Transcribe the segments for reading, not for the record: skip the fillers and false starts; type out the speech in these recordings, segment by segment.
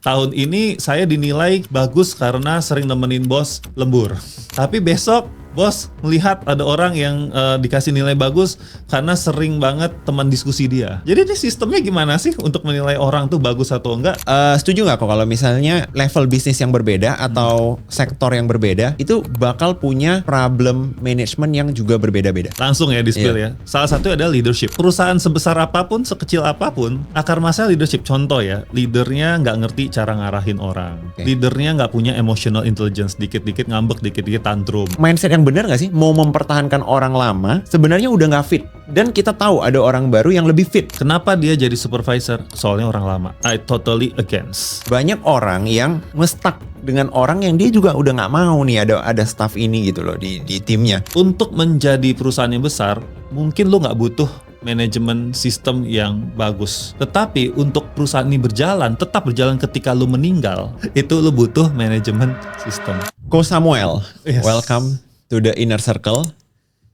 Tahun ini saya dinilai bagus karena sering nemenin bos lembur. Tapi besok bos melihat ada orang yang dikasih nilai bagus karena sering banget teman diskusi dia. Jadi ini sistemnya gimana sih untuk menilai orang tuh bagus atau enggak? Setuju nggak kok kalau misalnya level bisnis yang berbeda atau sektor yang berbeda itu bakal punya problem management yang juga berbeda-beda? Langsung ya di spill ya. Salah satu adalah leadership. Perusahaan sebesar apapun, sekecil apapun, akar masalah leadership. Contoh ya, leadernya nggak ngerti cara ngarahin orang. Leadernya nggak punya emotional intelligence, dikit-dikit ngambek, dikit-dikit tantrum. Mindset yang benar nggak sih? Mau mempertahankan orang lama sebenarnya udah nggak fit. Dan kita tahu ada orang baru yang lebih fit. Kenapa dia jadi supervisor? Soalnya orang lama. I totally against. Banyak orang yang nge-stuck dengan orang yang dia juga udah nggak mau nih ada staff ini gitu loh di timnya. Untuk menjadi perusahaan yang besar, mungkin lo nggak butuh manajemen sistem yang bagus. Tetapi untuk perusahaan ini berjalan, tetap berjalan ketika lo meninggal, itu lo butuh manajemen sistem. Ko Samuel, Yes. welcome to the inner circle.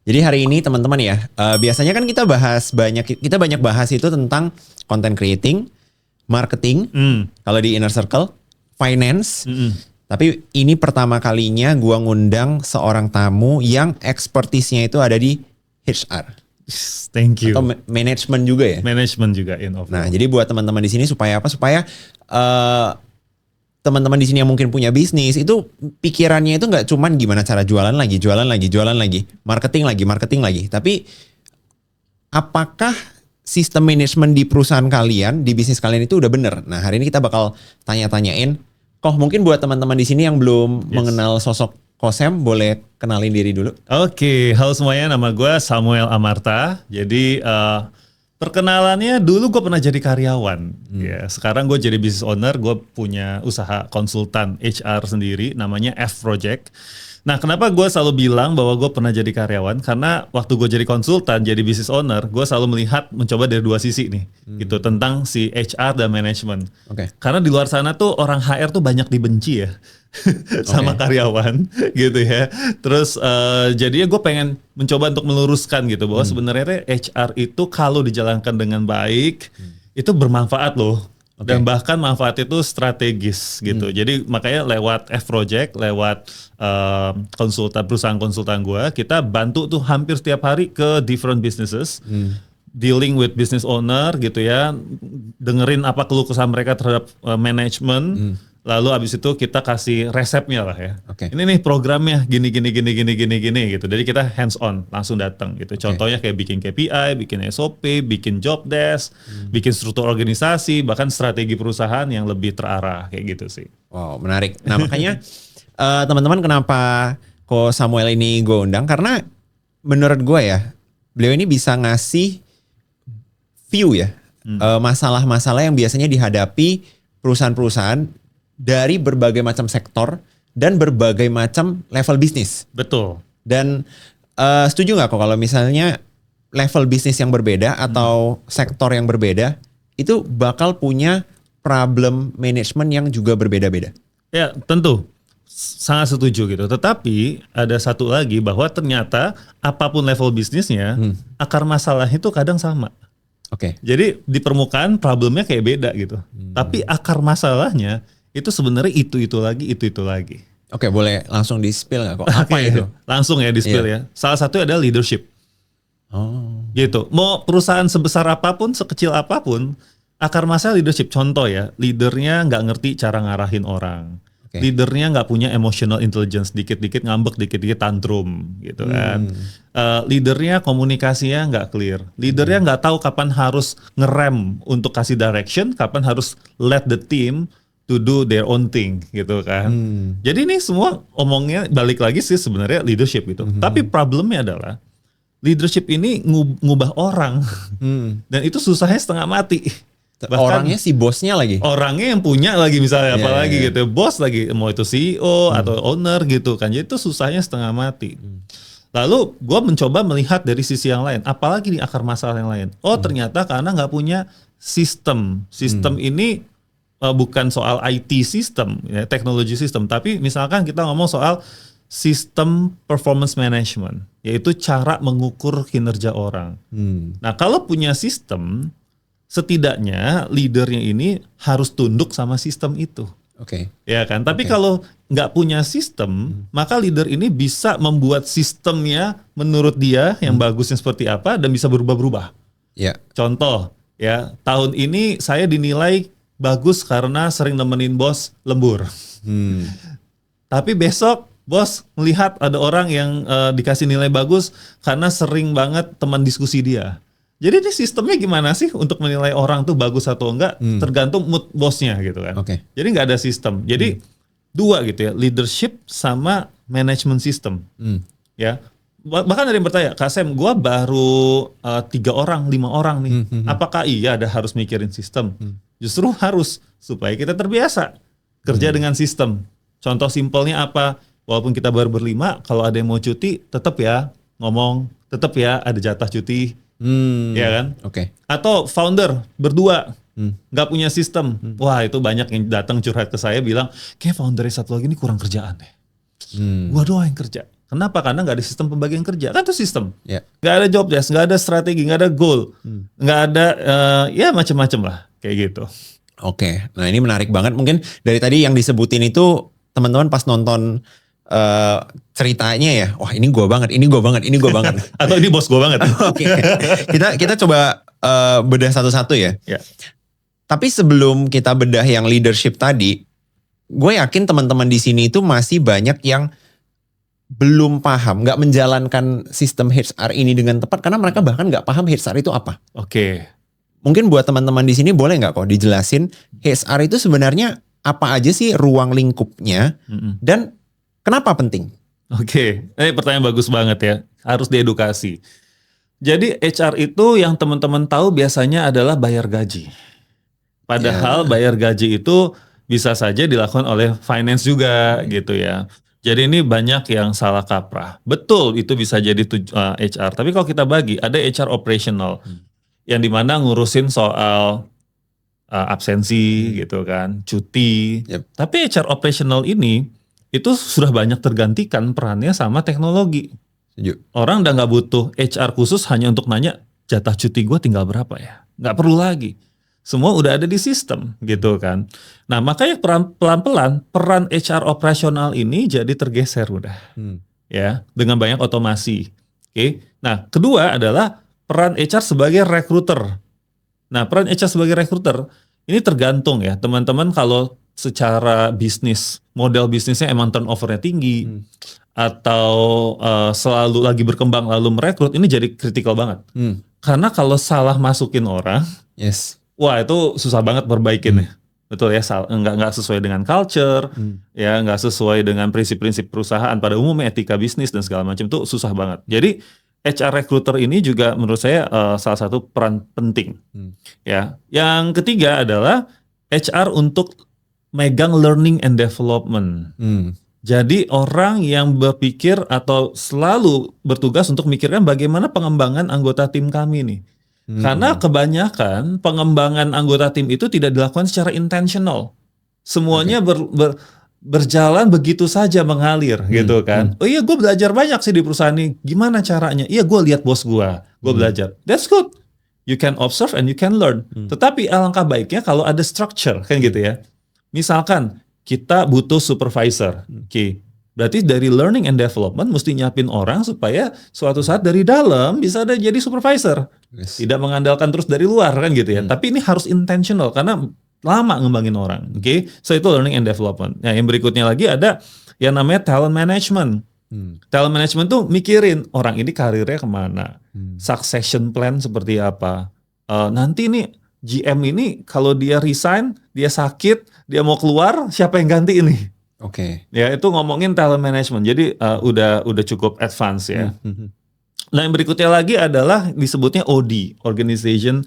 Jadi hari ini teman-teman ya, biasanya kan kita banyak bahas itu tentang content creating, marketing, kalau di inner circle, finance. Tapi ini pertama kalinya gua ngundang seorang tamu yang ekspertisnya itu ada di HR. Thank you. Atau manajemen juga ya. Manajemen juga in overall. Nah, jadi buat teman-teman di sini supaya apa? Supaya teman-teman di sini yang mungkin punya bisnis itu pikirannya itu nggak cuman gimana cara jualan lagi, marketing lagi. Tapi apakah sistem manajemen di perusahaan kalian, di bisnis kalian itu udah bener? Nah, hari ini kita bakal tanya-tanyain. Mungkin buat teman-teman di sini yang belum mengenal sosok Ko Sam, boleh kenalin diri dulu. Oke, halo semuanya, nama gue Samuel Amarta. Jadi perkenalannya dulu gue pernah jadi karyawan. Ya, sekarang gue jadi business owner. Gue punya usaha konsultan HR sendiri, namanya F Project. Nah, kenapa gue selalu bilang bahwa gue pernah jadi karyawan? Karena waktu gue jadi konsultan, jadi business owner, gue selalu mencoba dari dua sisi nih, gitu, tentang si HR dan manajemen. Karena di luar sana tuh orang HR tuh banyak dibenci ya. Sama karyawan gitu ya. Terus jadinya gue pengen mencoba untuk meluruskan gitu bahwa sebenarnya HR itu kalau dijalankan dengan baik itu bermanfaat loh. Dan bahkan manfaat itu strategis gitu. Jadi makanya lewat F Project, lewat perusahaan konsultan gue, kita bantu tuh hampir setiap hari ke different businesses. Dealing with business owner gitu ya, dengerin apa keluh kesah mereka terhadap manajemen. Lalu abis itu kita kasih resepnya lah ya. Ini nih programnya gini gitu. Jadi kita hands on, langsung datang gitu. Contohnya kayak bikin KPI, bikin SOP, bikin job desk, bikin struktur organisasi, bahkan strategi perusahaan yang lebih terarah kayak gitu sih. Wow, menarik. Nah, makanya teman-teman kenapa Ko Samuel ini gue undang? Karena menurut gue ya, beliau ini bisa ngasih view ya, masalah-masalah yang biasanya dihadapi perusahaan-perusahaan dari berbagai macam sektor dan berbagai macam level bisnis. Betul. Dan setuju nggak kok kalau misalnya level bisnis yang berbeda atau sektor yang berbeda itu bakal punya problem management yang juga berbeda-beda? Ya tentu, sangat setuju gitu. Tetapi ada satu lagi bahwa ternyata apapun level bisnisnya, akar masalah itu kadang sama. Jadi di permukaan problemnya kayak beda gitu. Tapi akar masalahnya itu sebenarnya itu lagi. Oke, boleh langsung di spill nggak kok? Apa itu? Langsung ya di spill ya. Salah satu adalah leadership. Gitu. Mau perusahaan sebesar apapun, sekecil apapun, akar masalah leadership. Contoh ya, leadernya nggak ngerti cara ngarahin orang. Leadernya nggak punya emotional intelligence, dikit-dikit ngambek, dikit-dikit tantrum, gitu kan. Leadernya komunikasinya nggak clear. Leadernya nggak tahu kapan harus ngerem untuk kasih direction, kapan harus let the team to do their own thing, gitu kan. Jadi ini semua omongnya balik lagi sih sebenarnya leadership gitu. Tapi problemnya adalah leadership ini ngubah orang, dan itu susahnya setengah mati. Bahkan orangnya si bosnya lagi. Orangnya yang punya lagi misalnya apalagi gitu. Bos lagi, mau itu CEO atau owner gitu kan. Jadi itu susahnya setengah mati. Lalu gue mencoba melihat dari sisi yang lain. Apalagi di akar masalah yang lain. Oh ternyata karena gak punya sistem. Sistem ini bukan soal IT system, ya, teknologi sistem. Tapi misalkan kita ngomong soal sistem performance management. Yaitu cara mengukur kinerja orang. Nah kalau punya sistem, setidaknya leadernya ini harus tunduk sama sistem itu. Oke. Ya kan, tapi kalau nggak punya sistem, maka leader ini bisa membuat sistemnya menurut dia yang bagusnya seperti apa dan bisa berubah-berubah. Ya. Contoh, ya tahun ini saya dinilai bagus karena sering nemenin bos lembur. Tapi besok bos melihat ada orang yang dikasih nilai bagus karena sering banget teman diskusi dia. Jadi ini sistemnya gimana sih untuk menilai orang tuh bagus atau enggak, tergantung mood bosnya gitu kan. Jadi nggak ada sistem. Jadi dua gitu ya, leadership sama management system. Ya, bahkan ada yang bertanya, Kak Sam, gue baru 3 orang, 5 orang nih. Apakah iya ada harus mikirin sistem? Justru harus supaya kita terbiasa kerja dengan sistem. Contoh simpelnya apa? Walaupun kita baru berlima, kalau ada yang mau cuti, tetap ya ngomong, tetap ya ada jatah cuti. Ya kan? Atau founder berdua nggak punya sistem, wah itu banyak yang datang curhat ke saya bilang, kayak foundernya satu lagi ini kurang kerjaan deh. Gua doang yang kerja. Kenapa? Karena nggak ada sistem pembagian kerja. Kan itu sistem. Nggak ada job desk, nggak ada strategi, nggak ada goal, nggak ada ya macam-macam lah kayak gitu. Nah ini menarik banget. Mungkin dari tadi yang disebutin itu teman-teman pas nonton ceritanya ya, wah ini gue banget, ini gue banget, ini gue banget. Atau ini bos gue banget. Kita coba bedah satu-satu ya. Tapi sebelum kita bedah yang leadership tadi, gue yakin teman-teman di sini itu masih banyak yang belum paham, nggak menjalankan sistem HR ini dengan tepat karena mereka bahkan nggak paham HR itu apa. Mungkin buat teman-teman di sini boleh nggak kok dijelasin HR itu sebenarnya apa aja sih ruang lingkupnya dan kenapa penting? Pertanyaan bagus banget ya. Harus diedukasi. Jadi HR itu yang teman-teman tahu biasanya adalah bayar gaji. Padahal bayar gaji itu bisa saja dilakukan oleh finance juga gitu ya. Jadi ini banyak yang salah kaprah. Betul itu bisa jadi HR. Tapi kalau kita bagi ada HR operational. Yang dimana ngurusin soal absensi gitu kan. Cuti. Tapi HR operational ini itu sudah banyak tergantikan perannya sama teknologi. Orang udah nggak butuh HR khusus hanya untuk nanya jatah cuti gue tinggal berapa ya. Nggak perlu lagi. Semua udah ada di sistem gitu kan. Nah makanya pelan-pelan peran HR operasional ini jadi tergeser udah. Ya dengan banyak otomasi. Nah kedua adalah peran HR sebagai recruiter. Nah peran HR sebagai recruiter ini tergantung ya teman-teman kalau secara bisnis, model bisnisnya emang turnovernya tinggi atau selalu lagi berkembang lalu merekrut, ini jadi kritikal banget. Karena kalau salah masukin orang, wah itu susah banget perbaikinnya. Betul ya, nggak sesuai dengan culture, ya nggak sesuai dengan prinsip-prinsip perusahaan pada umumnya, etika bisnis dan segala macam itu susah banget. Jadi HR recruiter ini juga menurut saya salah satu peran penting. Ya, yang ketiga adalah HR untuk megang learning and development. Jadi orang yang berpikir atau selalu bertugas untuk memikirkan bagaimana pengembangan anggota tim kami nih. Karena kebanyakan pengembangan anggota tim itu tidak dilakukan secara intentional. Semuanya berjalan begitu saja mengalir gitu kan. Oh iya gue belajar banyak sih di perusahaan ini. Gimana caranya? Iya gue lihat bos gue belajar. That's good. You can observe and you can learn. Tetapi alangkah baiknya kalau ada structure kan gitu ya. Misalkan kita butuh supervisor. Berarti dari learning and development mesti nyiapin orang supaya suatu saat dari dalam bisa ada jadi supervisor. Tidak mengandalkan terus dari luar kan gitu ya. Tapi ini harus intentional karena lama ngembangin orang. So itu learning and development. Nah, yang berikutnya lagi ada yang namanya talent management. Talent management tuh mikirin orang ini karirnya kemana, succession plan seperti apa. Nanti nih GM ini kalau dia resign, dia sakit, dia mau keluar, siapa yang ganti ini? Ya itu ngomongin talent management. Jadi udah cukup advance ya. Nah yang berikutnya lagi adalah disebutnya OD, Organization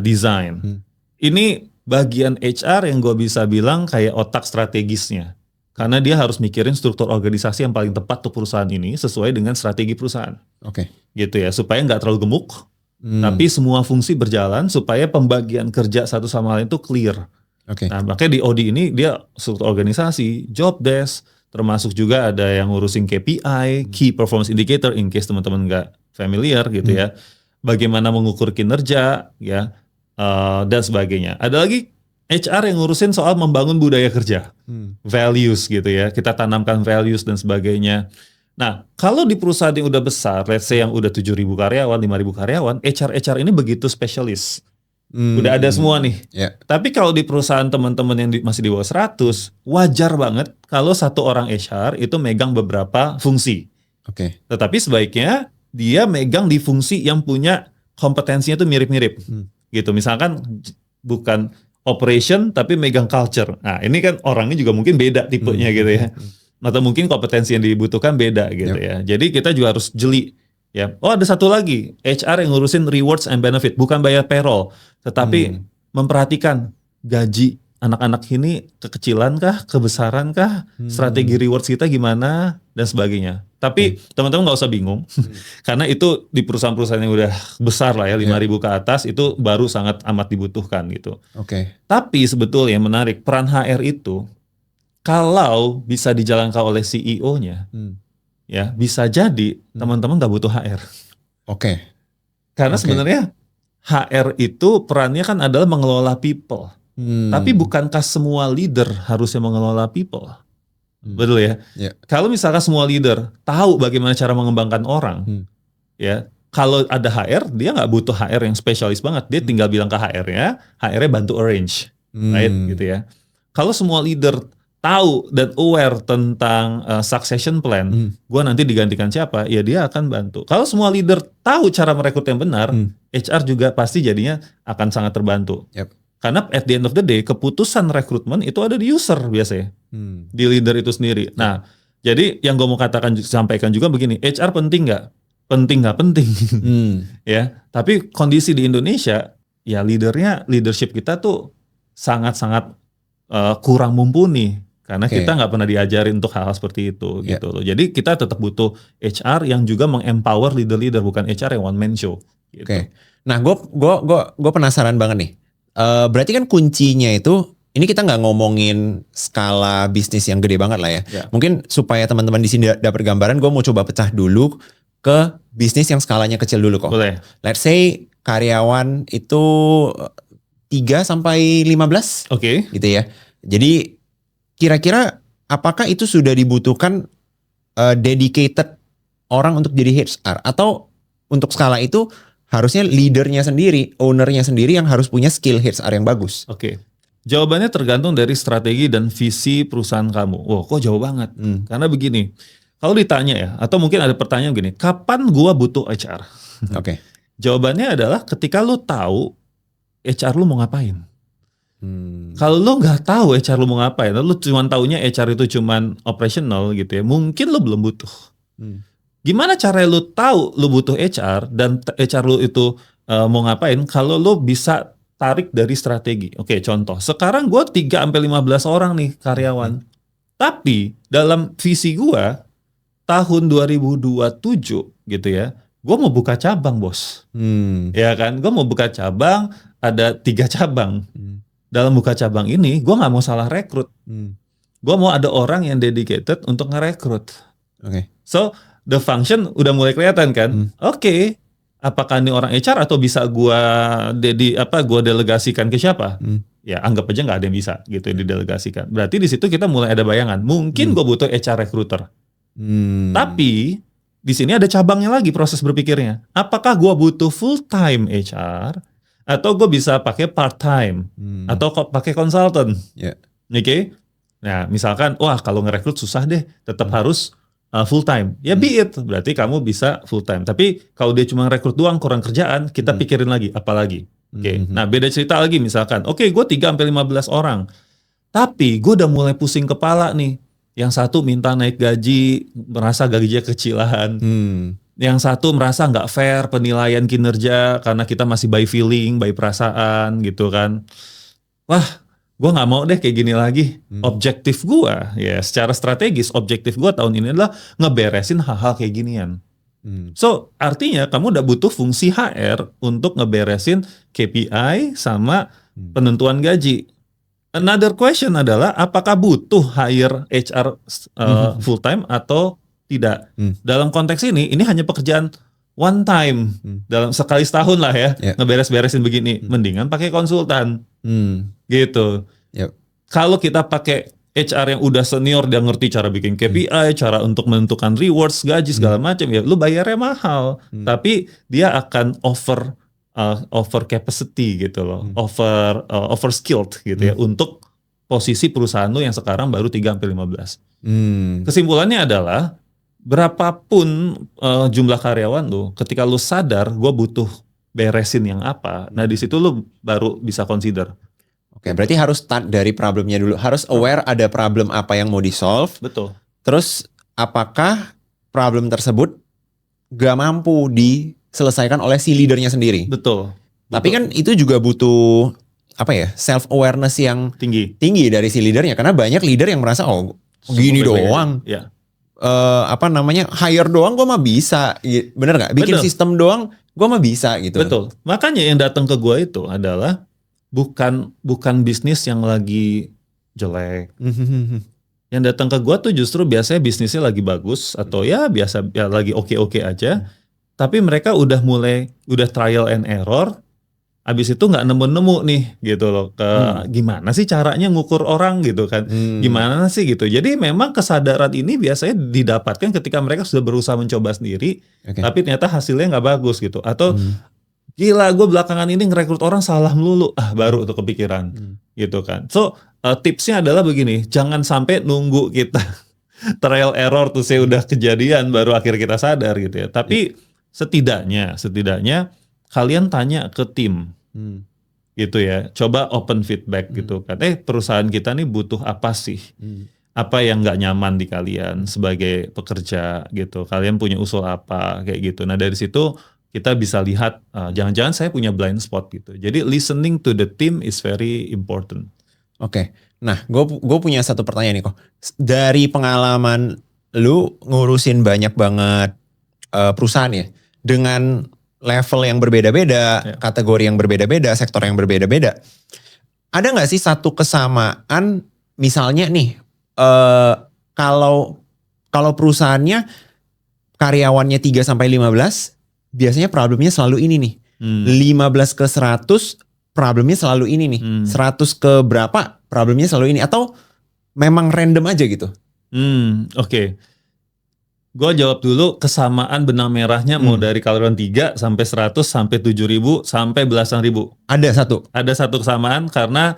Design. Ini bagian HR yang gue bisa bilang kayak otak strategisnya. Karena dia harus mikirin struktur organisasi yang paling tepat untuk perusahaan ini sesuai dengan strategi perusahaan. Gitu ya, supaya nggak terlalu gemuk, tapi semua fungsi berjalan supaya pembagian kerja satu sama lain itu clear. Nah makanya di OD ini dia struktur organisasi, job desk, termasuk juga ada yang ngurusin KPI, Key Performance Indicator, in case teman-teman nggak familiar gitu ya. Bagaimana mengukur kinerja, ya. dan sebagainya. Ada lagi HR yang ngurusin soal membangun budaya kerja, values gitu ya. Kita tanamkan values dan sebagainya. Nah, kalau di perusahaan yang udah besar, let's say yang udah 7.000 karyawan, 5.000 karyawan, HR ini begitu spesialis. Udah ada semua nih. Yeah. Tapi kalau di perusahaan teman-teman yang masih di bawah 100, wajar banget kalau satu orang HR itu megang beberapa fungsi. Oke. Tetapi sebaiknya dia megang di fungsi yang punya kompetensinya itu mirip-mirip. Gitu. Misalkan bukan operation tapi megang culture. Nah, ini kan orangnya juga mungkin beda tipenya gitu ya. Atau mungkin kompetensi yang dibutuhkan beda gitu ya. Jadi kita juga harus jeli. Ya, oh ada satu lagi, HR yang ngurusin rewards and benefit, bukan bayar payroll, tetapi memperhatikan gaji anak-anak ini kekecilan kah, kebesaran kah, strategi rewards kita gimana dan sebagainya. Tapi teman-teman nggak usah bingung, karena itu di perusahaan-perusahaan yang udah besar lah ya, 5.000 ke atas itu baru sangat amat dibutuhkan gitu. Oke. Tapi sebetulnya yang menarik peran HR itu kalau bisa dijalankan oleh CEO-nya. Ya, bisa jadi teman-teman nggak butuh HR. Oke. Karena sebenarnya HR itu perannya kan adalah mengelola people. Tapi bukankah semua leader harusnya mengelola people? Betul ya? Yeah. Kalau misalkan semua leader tahu bagaimana cara mengembangkan orang, ya kalau ada HR, dia nggak butuh HR yang spesialis banget. Dia tinggal bilang ke HR-nya, HR-nya bantu arrange, right? Gitu ya. Kalau semua leader tahu dan aware tentang succession plan, gue nanti digantikan siapa, ya dia akan bantu. Kalau semua leader tahu cara merekrut yang benar, HR juga pasti jadinya akan sangat terbantu. Yep. Karena at the end of the day, keputusan rekrutmen itu ada di user biasanya, di leader itu sendiri. Nah, jadi yang gue mau sampaikan juga begini, HR penting nggak? Penting nggak penting, ya. Tapi kondisi di Indonesia, ya leadership kita tuh sangat-sangat kurang mumpuni. Karena kita nggak pernah diajarin untuk hal-hal seperti itu gitu loh. Jadi kita tetap butuh HR yang juga mengempower leader-leader, bukan HR yang one man show. Gitu. Oke. Nah, gue penasaran banget nih. Berarti kan kuncinya itu, ini kita nggak ngomongin skala bisnis yang gede banget lah ya. Mungkin supaya teman-teman di sini dapat gambaran, gue mau coba pecah dulu ke bisnis yang skalanya kecil dulu kok. Boleh. Let's say karyawan itu 3 sampai 15. Oke. Gitu ya. Jadi kira-kira apakah itu sudah dibutuhkan dedicated orang untuk jadi HR, atau untuk skala itu harusnya leadernya sendiri, ownernya sendiri yang harus punya skill HR yang bagus? Oke. Jawabannya tergantung dari strategi dan visi perusahaan kamu. Wah, kok jauh banget. Karena begini, kalau ditanya ya, atau mungkin ada pertanyaan begini, kapan gua butuh HR? Oke. Jawabannya adalah ketika lu tahu HR lu mau ngapain. Kalau lu nggak tahu HR lu mau ngapain, lu cuma taunya HR itu cuma operational gitu ya, mungkin lu belum butuh. Gimana cara lu tahu lu butuh HR dan HR lu itu mau ngapain? Kalau lu bisa tarik dari strategi. Oke, contoh. Sekarang gue 3-15 orang nih karyawan. Tapi dalam visi gue tahun 2027 gitu ya, gue mau buka cabang, bos. Ya kan? Gue mau buka cabang, ada 3 cabang. Dalam buka cabang ini, gue nggak mau salah rekrut. Gue mau ada orang yang dedicated untuk ngerekrut. Oke. So the function udah mulai kelihatan kan? Oke. Apakah ini orang HR atau bisa gue delegasikan ke siapa? Ya anggap aja nggak ada yang bisa gitu didelegasikan. Berarti di situ kita mulai ada bayangan. Mungkin gue butuh HR recruiter. Tapi di sini ada cabangnya lagi proses berpikirnya. Apakah gue butuh full time HR? Atau gue bisa pakai part time atau pakai konsultan, Oke? Nah, misalkan, wah kalau ngerekrut susah deh, tetap harus full time. Ya be it, berarti kamu bisa full time. Tapi kalau dia cuma rekrut doang, kurang kerjaan, kita pikirin lagi, apa lagi? Oke. Nah beda cerita lagi misalkan, oke gue 3-15 orang, tapi gue udah mulai pusing kepala nih. Yang satu minta naik gaji, merasa gajinya kecilan. Yang satu merasa nggak fair penilaian kinerja karena kita masih by feeling, by perasaan gitu kan. Wah, gue nggak mau deh kayak gini lagi. Objektif gue, ya secara strategis, objektif gue tahun ini adalah ngeberesin hal-hal kayak ginian. So, artinya kamu udah butuh fungsi HR untuk ngeberesin KPI sama penentuan gaji. Another question adalah apakah butuh hire HR full time atau tidak. Dalam konteks ini hanya pekerjaan one time dalam sekali setahun lah ya, Yeah. ngeberes-beresin begini, mendingan pakai konsultan gitu. Yep. Kalau kita pakai HR yang udah senior, dia ngerti cara bikin KPI, cara untuk menentukan rewards, gaji segala macam, ya lu bayarnya mahal, tapi dia akan over capacity gitu loh, over skilled gitu ya untuk posisi perusahaan lu yang sekarang baru 3-15. Kesimpulannya adalah berapapun jumlah karyawan lu, ketika lu sadar gue butuh beresin yang apa, nah di situ lu baru bisa consider. Oke, berarti harus start dari problemnya dulu. Harus aware ada problem apa yang mau di-solve. Betul. Terus apakah problem tersebut gak mampu diselesaikan oleh si leadernya sendiri. Betul. Tapi kan itu juga butuh apa ya, self awareness yang tinggi dari si leadernya. Karena banyak leader yang merasa gini doang. Ya. Hire doang gue mah bisa. Bener gak? Bikin Betul. sistem doang gue mah bisa gitu. Betul. Makanya yang datang ke gue itu adalah bukan bisnis yang lagi jelek. Yang datang ke gue tuh justru biasanya bisnisnya lagi bagus atau ya biasa ya lagi oke-oke aja. Tapi mereka udah trial and error. Abis itu nggak nemu-nemu nih gitu loh. Gimana sih caranya ngukur orang gitu kan? Gimana sih gitu. Jadi memang kesadaran ini biasanya didapatkan ketika mereka sudah berusaha mencoba sendiri. Tapi ternyata hasilnya nggak bagus gitu. Atau gila gue belakangan ini ngerekrut orang salah melulu. Baru tuh kepikiran gitu kan. So tipsnya adalah begini. Jangan sampai nunggu kita trial error tuh saya udah kejadian baru akhir kita sadar gitu ya. Tapi setidaknya kalian tanya ke tim gitu ya. Coba open feedback gitu kan. Perusahaan kita nih butuh apa sih? Apa yang nggak nyaman di kalian sebagai pekerja gitu. Kalian punya usul apa kayak gitu. Nah dari situ kita bisa lihat jangan-jangan saya punya blind spot gitu. Jadi listening to the team is very important. Oke. Nah, gue punya satu pertanyaan nih kok. Dari pengalaman lu ngurusin banyak banget perusahaan ya, dengan level yang berbeda-beda, kategori yang berbeda-beda, sektor yang berbeda-beda. Ada nggak sih satu kesamaan, misalnya nih, kalau perusahaannya karyawannya 3-15, biasanya problemnya selalu ini nih. 15 ke 100 problemnya selalu ini nih. 100 ke berapa problemnya selalu ini. Atau memang random aja gitu? Oke. Gue jawab dulu kesamaan benang merahnya mau dari karyawan 3 sampai 100 sampai 7.000 sampai belasan ribu. Ada satu? Ada satu kesamaan karena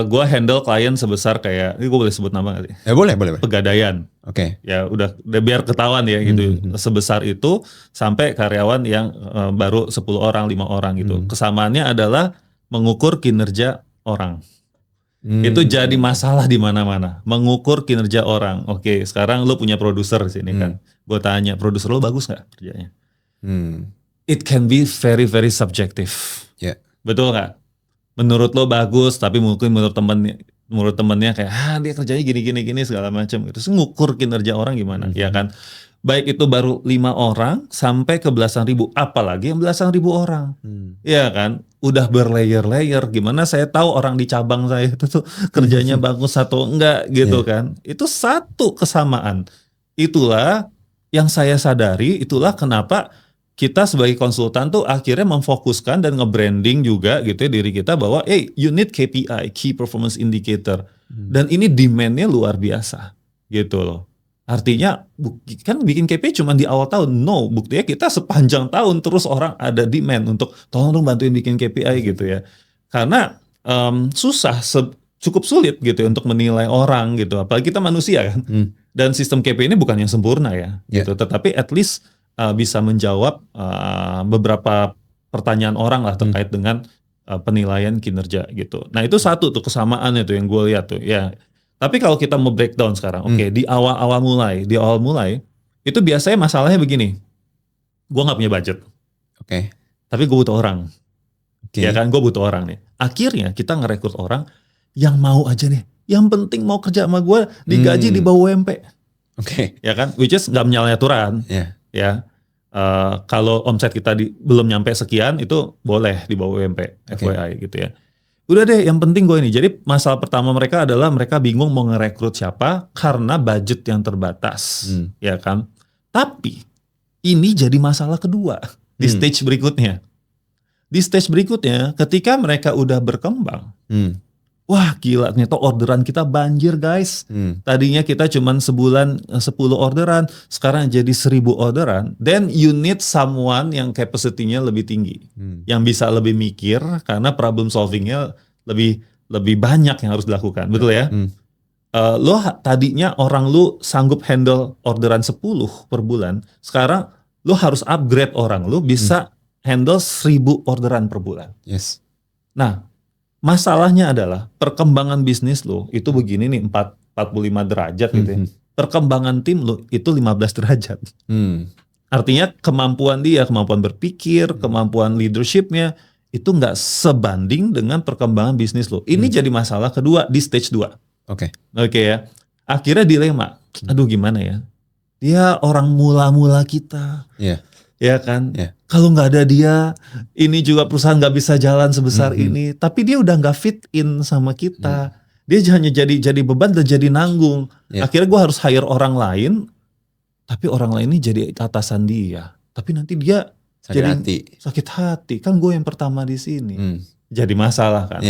gue handle klien sebesar kayak, ini gue boleh sebut nama gak sih? Ya boleh. Pegadaian. Oke. Ya udah biar ketahuan ya gitu. Sebesar itu sampai karyawan yang baru 10 orang, 5 orang gitu. Kesamaannya adalah mengukur kinerja orang. Itu jadi masalah di mana-mana. Mengukur kinerja orang. Oke, sekarang lu punya produser di sini kan. Gue tanya, produser lu bagus nggak kerjanya? It can be very very subjective. Yeah. Betul nggak? Menurut lo bagus, tapi mungkin menurut temennya kayak dia kerjanya gini segala macam. Terus ngukur kinerja orang gimana? Ya kan? Baik itu baru 5 orang sampai ke belasan ribu, apalagi yang belasan ribu orang. Ya kan? Udah berlayer-layer. Gimana saya tahu orang di cabang saya itu tuh kerjanya bagus atau enggak gitu kan? Itu satu kesamaan. Itulah yang saya sadari, itulah kenapa kita sebagai konsultan tuh akhirnya memfokuskan dan nge-branding juga gitu ya diri kita bahwa you need KPI, Key Performance Indicator. Dan ini demand-nya luar biasa gitu loh. Artinya kan bikin KPI cuma di awal tahun. No, buktinya kita sepanjang tahun terus orang ada demand untuk tolong dong bantuin bikin KPI gitu ya. Karena susah, cukup sulit gitu ya untuk menilai orang gitu. Apalagi kita manusia kan. Dan sistem KPI ini bukan yang sempurna ya. Gitu. Tetapi at least bisa menjawab beberapa pertanyaan orang lah terkait dengan penilaian kinerja gitu. Nah itu satu tuh kesamaan itu yang gue lihat tuh ya. Tapi kalau kita mau breakdown sekarang, di awal mulai itu biasanya masalahnya begini. Gue nggak punya budget. Oke. Tapi gue butuh orang. Ya kan, gue butuh orang nih. Akhirnya kita ngerekrut orang yang mau aja nih. Yang penting mau kerja sama gue, digaji di bawah UMP. Oke. Ya kan, which is nggak menyalahi aturan. Ya. Kalau omset kita belum nyampe sekian itu boleh di bawah UMP, FYI gitu ya. Udah deh, yang penting gue ini. Jadi masalah pertama mereka adalah mereka bingung mau ngerekrut siapa karena budget yang terbatas, ya kan. Tapi ini jadi masalah kedua di stage berikutnya. Di stage berikutnya, ketika mereka udah berkembang, wah gila ternyata orderan kita banjir guys. Tadinya kita cuman sebulan 10 orderan, sekarang jadi 1000 orderan. Then you need someone yang capacity-nya lebih tinggi, yang bisa lebih mikir karena problem solving-nya lebih banyak yang harus dilakukan, betul ya? Lo tadinya orang lu sanggup handle orderan 10 per bulan, sekarang lo harus upgrade orang lu bisa handle 1000 orderan per bulan. Yes. Nah, masalahnya adalah perkembangan bisnis lo itu begini nih 45 derajat gitu ya. Perkembangan tim lo itu 15 derajat. Artinya kemampuan berpikir, kemampuan leadershipnya itu nggak sebanding dengan perkembangan bisnis lo. Ini jadi masalah kedua di stage 2. Oke ya. Akhirnya dilema. Aduh gimana ya? Dia orang mula-mula kita. Ya kan? Kalau nggak ada dia, ini juga perusahaan nggak bisa jalan sebesar ini. Tapi dia udah nggak fit in sama kita. Dia hanya jadi beban dan jadi nanggung. Akhirnya gue harus hire orang lain. Tapi orang lain ini jadi atasan dia. Tapi nanti dia sakit hati. Kan gue yang pertama di sini. Jadi masalah kan.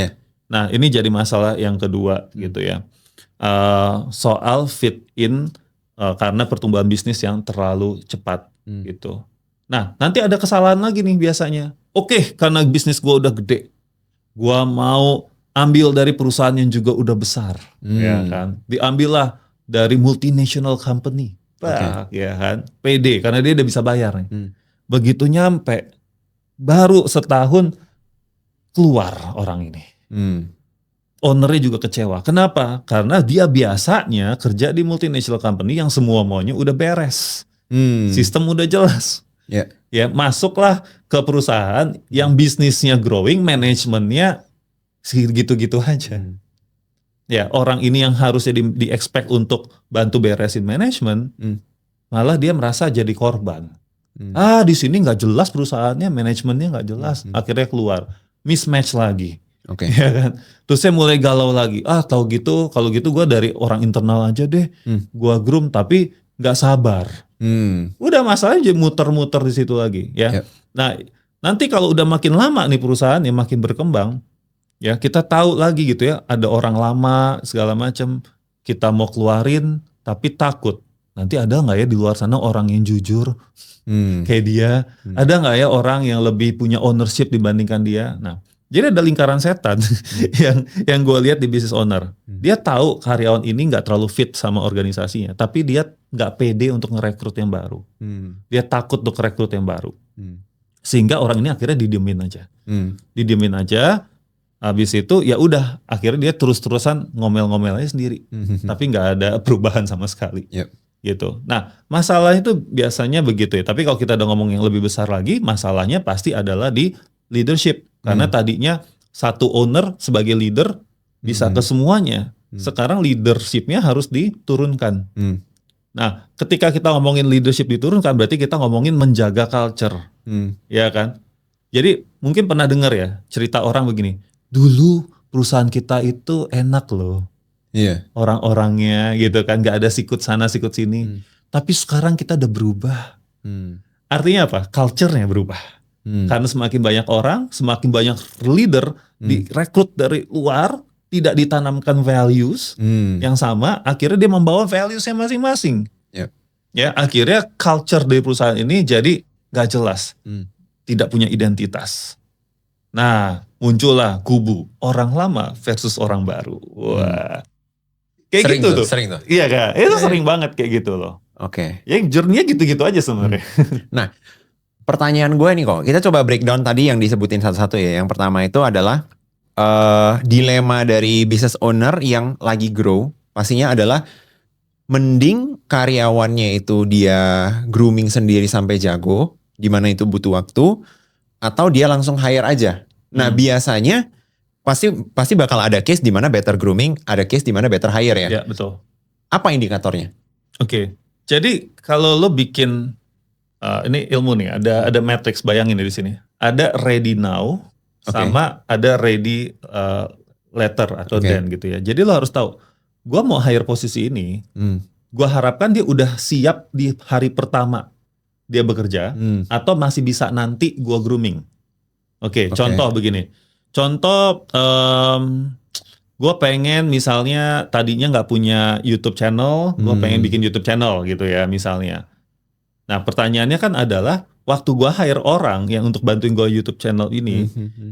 Nah ini jadi masalah yang kedua gitu ya. Soal fit in karena pertumbuhan bisnis yang terlalu cepat gitu. Nah nanti ada kesalahan lagi nih biasanya. Oke, karena bisnis gue udah gede, gue mau ambil dari perusahaan yang juga udah besar, ya kan? Diambillah dari multinational company, ya kan? PD karena dia udah bisa bayar nih. Begitu nyampe, baru setahun keluar orang ini. Ownernya juga kecewa. Kenapa? Karena dia biasanya kerja di multinational company yang semua maunya udah beres, sistem udah jelas. Ya, masuklah ke perusahaan yang bisnisnya growing, manajemennya segitu-gitu aja. Ya, orang ini yang harusnya di-expect untuk bantu beresin manajemen, malah dia merasa jadi korban. Di sini nggak jelas perusahaannya, manajemennya nggak jelas. Akhirnya keluar, mismatch lagi. Ya kan? Terus saya mulai galau lagi. Tahu gitu, kalau gitu gue dari orang internal aja deh. Gue groom tapi nggak sabar. Udah masalahnya muter-muter di situ lagi ya. Nah nanti kalau udah makin lama nih perusahaan yang makin berkembang, ya kita tahu lagi gitu ya, ada orang lama segala macam, kita mau keluarin tapi takut nanti ada nggak ya di luar sana orang yang jujur kayak dia, ada nggak ya orang yang lebih punya ownership dibandingkan dia. Nah jadi ada lingkaran setan yang gue lihat di business owner. Dia tahu karyawan ini nggak terlalu fit sama organisasinya, tapi dia nggak pede untuk ngerekrut yang baru. Dia takut untuk rekrut yang baru. Sehingga orang ini akhirnya didiemin aja. Didiemin aja. Habis itu ya udah, akhirnya dia terus-terusan ngomel-ngomel aja sendiri. Tapi nggak ada perubahan sama sekali. Gitu. Nah, masalah itu biasanya begitu ya. Tapi kalau kita udah ngomong yang lebih besar lagi, masalahnya pasti adalah di leadership. Karena tadinya satu owner sebagai leader bisa ke semuanya. Sekarang leadershipnya harus diturunkan. Nah, ketika kita ngomongin leadership diturunkan, berarti kita ngomongin menjaga culture. Ya kan? Jadi mungkin pernah dengar ya cerita orang begini. Dulu perusahaan kita itu enak loh. Orang-orangnya gitu kan, gak ada sikut sana sikut sini. Tapi sekarang kita udah berubah. Artinya apa? Culture-nya berubah. Karena semakin banyak orang, semakin banyak leader direkrut dari luar, tidak ditanamkan values yang sama, akhirnya dia membawa values-nya masing-masing. Ya, akhirnya culture dari perusahaan ini jadi gak jelas, tidak punya identitas. Nah, muncullah kubu orang lama versus orang baru. Wah, kayak sering gitu tuh. Sering tuh. Iya kan? Itu sering banget kayak gitu loh. Ya journey-nya gitu-gitu aja sebenarnya. Nah. Pertanyaan gue nih kok, kita coba breakdown tadi yang disebutin satu-satu ya. Yang pertama itu adalah dilema dari business owner yang lagi grow. Pastinya adalah mending karyawannya itu dia grooming sendiri sampai jago, di mana itu butuh waktu, atau dia langsung hire aja. Nah biasanya pasti bakal ada case di mana better grooming, ada case di mana better hire ya. Ya betul. Apa indikatornya? Jadi kalau lo bikin ini ilmu nih, ada matrix, bayangin di sini. Ada ready now, sama ada ready later atau then gitu ya. Jadi lo harus tahu, gue mau hire posisi ini, gue harapkan dia udah siap di hari pertama. dia bekerja atau masih bisa nanti gua grooming. Oke, contoh begini. Contoh gue pengen misalnya tadinya nggak punya YouTube channel, gue pengen bikin YouTube channel gitu ya misalnya. Nah pertanyaannya kan adalah waktu gue hire orang yang untuk bantuin gue YouTube channel ini,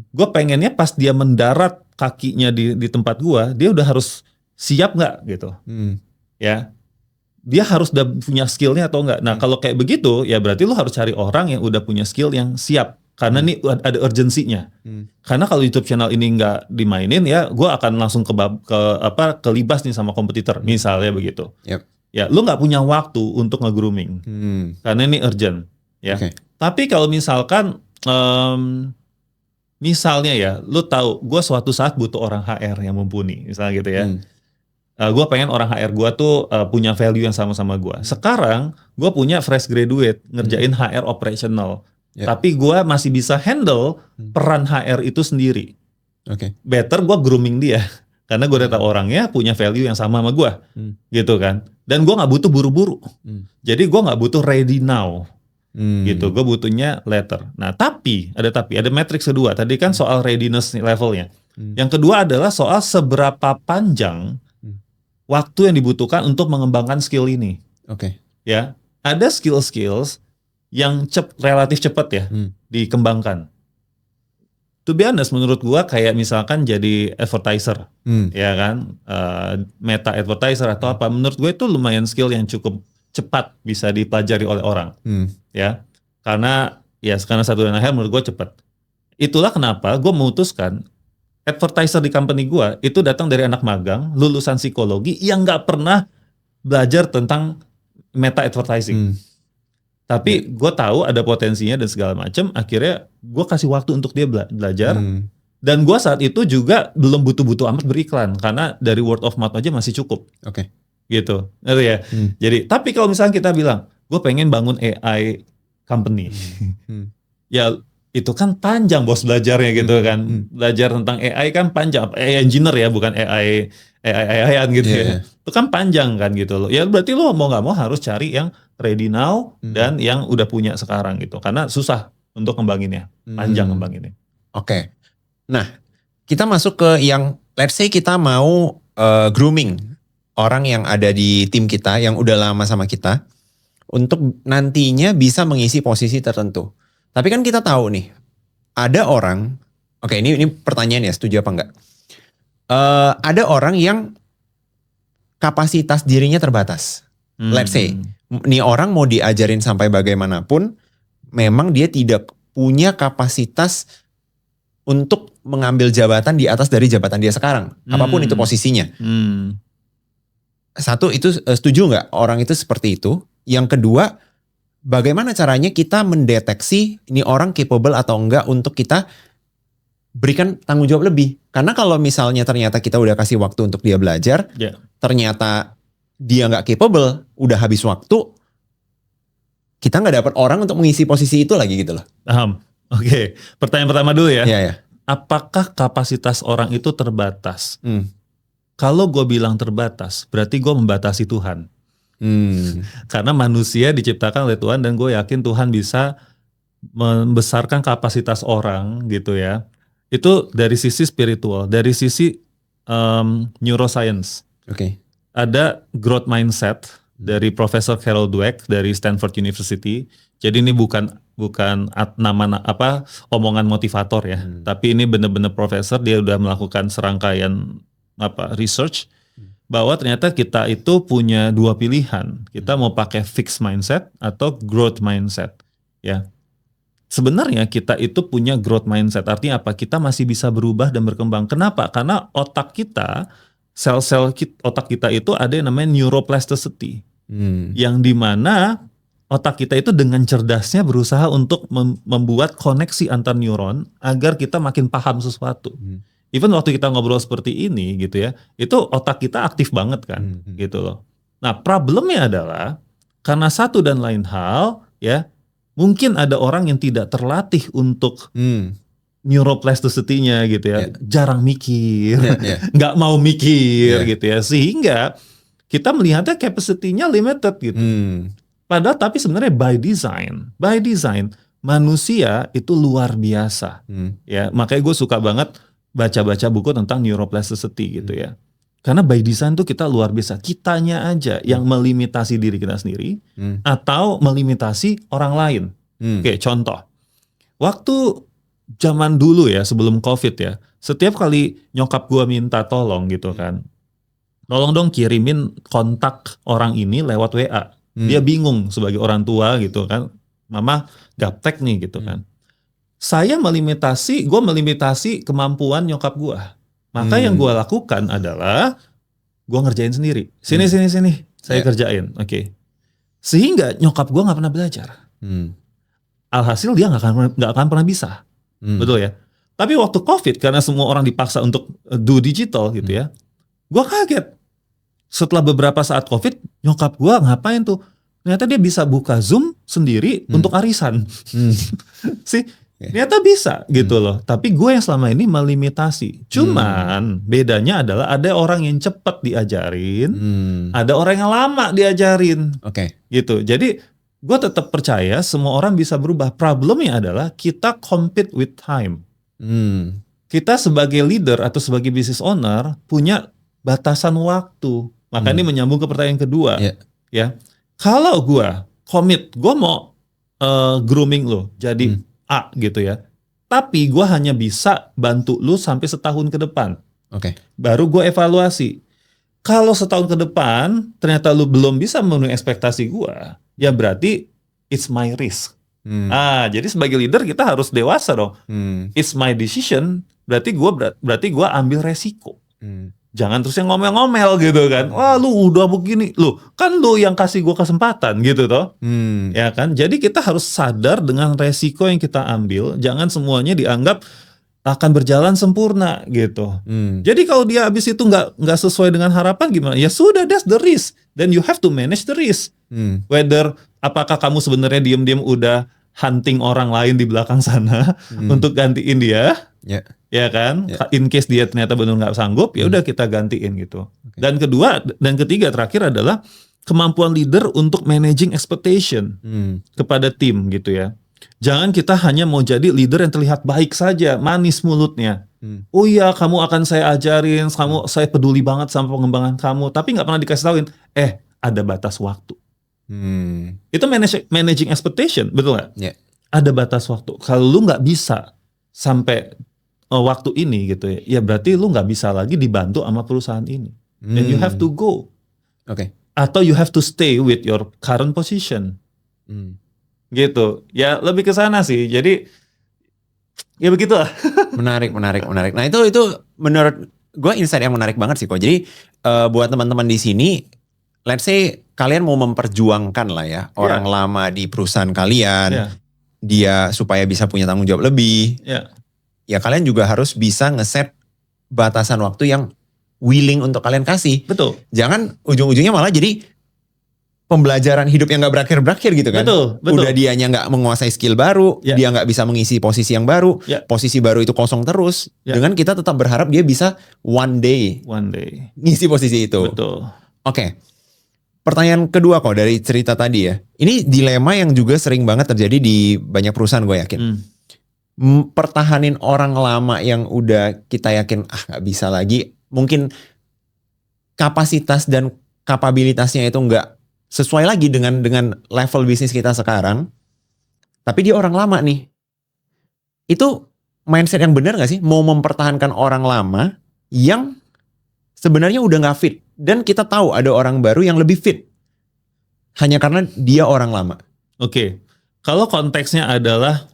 gue pengennya pas dia mendarat kakinya di tempat gue, dia udah harus siap nggak gitu, ya. Dia harus udah punya skillnya atau enggak. Nah kalau kayak begitu ya berarti lu harus cari orang yang udah punya skill yang siap. Karena ini ada urgensinya. Karena kalau YouTube channel ini nggak dimainin ya, gue akan langsung kelibas nih sama kompetitor, misalnya begitu. Ya, lu nggak punya waktu untuk nge-grooming, karena ini urgent. Ya. Tapi kalau misalkan, misalnya ya, lu tahu, gue suatu saat butuh orang HR yang mumpuni, misalnya gitu ya. Gue pengen orang HR gue tuh punya value yang sama-sama gue. Sekarang gue punya fresh graduate ngerjain HR operational. Tapi gue masih bisa handle peran HR itu sendiri. Better gue grooming dia. Karena gue udah tahu orangnya punya value yang sama gue. Gitu kan. Dan gue gak butuh buru-buru. Jadi gue gak butuh ready now. Gitu. Gue butuhnya later. Nah tapi ada matriks kedua. Tadi kan soal readiness levelnya. Yang kedua adalah soal seberapa panjang waktu yang dibutuhkan untuk mengembangkan skill ini. Ya, ada skills yang relatif cepat ya dikembangkan. To be honest, menurut gua kayak misalkan jadi advertiser, ya kan, meta advertiser atau apa. Menurut gue itu lumayan skill yang cukup cepat bisa dipelajari oleh orang, ya. Karena satu dan akhir menurut gue cepat. Itulah kenapa gue memutuskan advertiser di company gua itu datang dari anak magang, lulusan psikologi yang nggak pernah belajar tentang meta advertising. Tapi gue tahu ada potensinya dan segala macam. Akhirnya gue kasih waktu untuk dia belajar. Dan gue saat itu juga belum butuh-butuh amat beriklan karena dari word of mouth aja masih cukup. Gitu, ngerti ya. Jadi, tapi kalau misalnya kita bilang, gue pengen bangun AI company, ya itu kan panjang bos belajarnya gitu kan. Belajar tentang AI kan panjang. AI engineer ya, bukan AI-an gitu ya. Itu kan panjang kan gitu loh. Ya berarti lo mau nggak mau harus cari yang ready now dan yang udah punya sekarang gitu. Karena susah untuk ngembanginnya, panjang ngembanginnya. Nah, kita masuk ke yang let's say kita mau grooming orang yang ada di tim kita yang udah lama sama kita untuk nantinya bisa mengisi posisi tertentu. Tapi kan kita tahu nih, ada orang, ini pertanyaan ya, setuju apa enggak? Ada orang yang kapasitas dirinya terbatas. Let's say, nih orang mau diajarin sampai bagaimanapun, memang dia tidak punya kapasitas untuk mengambil jabatan di atas dari jabatan dia sekarang. Apapun itu posisinya. Satu, itu setuju nggak orang itu seperti itu? Yang kedua, bagaimana caranya kita mendeteksi ini orang capable atau enggak untuk kita berikan tanggung jawab lebih. Karena kalau misalnya ternyata kita udah kasih waktu untuk dia belajar, ternyata dia nggak capable, udah habis waktu, kita nggak dapat orang untuk mengisi posisi itu lagi gitu loh. Paham. Oke. Pertanyaan pertama dulu ya. Iya. Apakah kapasitas orang itu terbatas? Kalau gue bilang terbatas, berarti gue membatasi Tuhan. Karena manusia diciptakan oleh Tuhan dan gue yakin Tuhan bisa membesarkan kapasitas orang gitu ya. Itu dari sisi spiritual, dari sisi neuroscience. Ada growth mindset dari Profesor Carol Dweck dari Stanford University. Jadi ini bukan omongan motivator ya, tapi ini benar-benar profesor, dia udah melakukan serangkaian research bahwa ternyata kita itu punya dua pilihan. Kita mau pakai fixed mindset atau growth mindset ya. Sebenarnya kita itu punya growth mindset, artinya apa? Kita masih bisa berubah dan berkembang. Kenapa? Karena otak kita, sel-sel otak kita itu ada yang namanya neuroplasticity. Yang dimana otak kita itu dengan cerdasnya berusaha untuk membuat koneksi antar neuron agar kita makin paham sesuatu. Even waktu kita ngobrol seperti ini gitu ya, itu otak kita aktif banget kan, gitu loh. Nah problemnya adalah karena satu dan lain hal ya, mungkin ada orang yang tidak terlatih untuk neuroplasticity-nya gitu ya, jarang mikir, nggak mau mikir gitu ya, sehingga kita melihatnya capacity-nya limited gitu. Padahal tapi sebenarnya by design manusia itu luar biasa. Ya, makanya gue suka banget baca-baca buku tentang neuroplasticity gitu ya. Karena by design tuh kita luar biasa. Kitanya aja yang melimitasi diri kita sendiri atau melimitasi orang lain. Oke, contoh. Waktu zaman dulu ya, sebelum COVID ya, setiap kali nyokap gua minta tolong gitu kan. Tolong dong kirimin kontak orang ini lewat WA. Dia bingung sebagai orang tua gitu kan. Mama gaptek nih gitu kan. Gue melimitasi kemampuan nyokap gua. Maka yang gue lakukan adalah gue ngerjain sendiri. Sini, saya kerjain. Oke. Sehingga nyokap gue nggak pernah belajar. Alhasil dia nggak akan pernah bisa. Betul ya. Tapi waktu COVID karena semua orang dipaksa untuk do digital gitu ya, gue kaget. Setelah beberapa saat COVID, nyokap gue ngapain tuh? Ternyata dia bisa buka Zoom sendiri untuk arisan. Ternyata bisa gitu loh. Tapi gue yang selama ini melimitasi. Cuman bedanya adalah ada orang yang cepat diajarin, ada orang yang lama diajarin. Gitu. Jadi gue tetap percaya semua orang bisa berubah. Problemnya adalah kita compete with time. Kita sebagai leader atau sebagai business owner punya batasan waktu. Maka ini menyambung ke pertanyaan kedua. Ya, kalau gue commit, gue mau grooming lo jadi A gitu ya. Tapi gue hanya bisa bantu lu sampai setahun ke depan. Baru gue evaluasi. Kalau setahun ke depan ternyata lu belum bisa memenuhi ekspektasi gue, ya berarti it's my risk. Jadi sebagai leader kita harus dewasa dong. It's my decision. Berarti gue ambil resiko. Jangan terus yang ngomel-ngomel gitu kan. Wah lu udah begini. Kan lu yang kasih gue kesempatan gitu toh. Ya kan. Jadi kita harus sadar dengan resiko yang kita ambil. Jangan semuanya dianggap akan berjalan sempurna gitu. Jadi kalau dia habis itu nggak sesuai dengan harapan gimana? Ya sudah, that's the risk. Then you have to manage the risk. Whether apakah kamu sebenarnya diam-diam udah hunting orang lain di belakang sana untuk gantiin dia. Ya kan, in case dia ternyata benar nggak sanggup, ya udah kita gantiin gitu. Dan ketiga terakhir adalah kemampuan leader untuk managing expectation kepada tim gitu ya. Jangan kita hanya mau jadi leader yang terlihat baik saja, manis mulutnya. Oh iya, kamu akan saya ajarin, saya peduli banget sama pengembangan kamu, tapi nggak pernah dikasih tauin. Ada batas waktu. Itu managing expectation, betul nggak? Ada batas waktu. Kalau lu nggak bisa sampai waktu ini gitu ya berarti lu nggak bisa lagi dibantu sama perusahaan ini. Then you have to go. Atau you have to stay with your current position. Gitu. Ya lebih ke sana sih. Jadi ya begitulah. Menarik. Nah itu menurut gue insight yang menarik banget sih kok. Jadi buat teman-teman di sini, let's say kalian mau memperjuangkan lah ya orang lama di perusahaan kalian, dia supaya bisa punya tanggung jawab lebih. Ya kalian juga harus bisa ngeset batasan waktu yang willing untuk kalian kasih. Betul. Jangan ujung-ujungnya malah jadi pembelajaran hidup yang gak berakhir-berakhir gitu kan. Betul. Udah dianya gak menguasai skill baru, dia gak bisa mengisi posisi yang baru, posisi baru itu kosong terus. Dengan kita tetap berharap dia bisa one day ngisi posisi itu. Betul. Pertanyaan kedua kok dari cerita tadi ya. Ini dilema yang juga sering banget terjadi di banyak perusahaan gue yakin. Pertahanin orang lama yang udah kita yakin gak bisa lagi, mungkin kapasitas dan kapabilitasnya itu gak sesuai lagi dengan level bisnis kita sekarang, tapi dia orang lama nih. Itu mindset yang benar gak sih? Mau mempertahankan orang lama yang sebenarnya udah gak fit, dan kita tahu ada orang baru yang lebih fit hanya karena dia orang lama. Kalau konteksnya adalah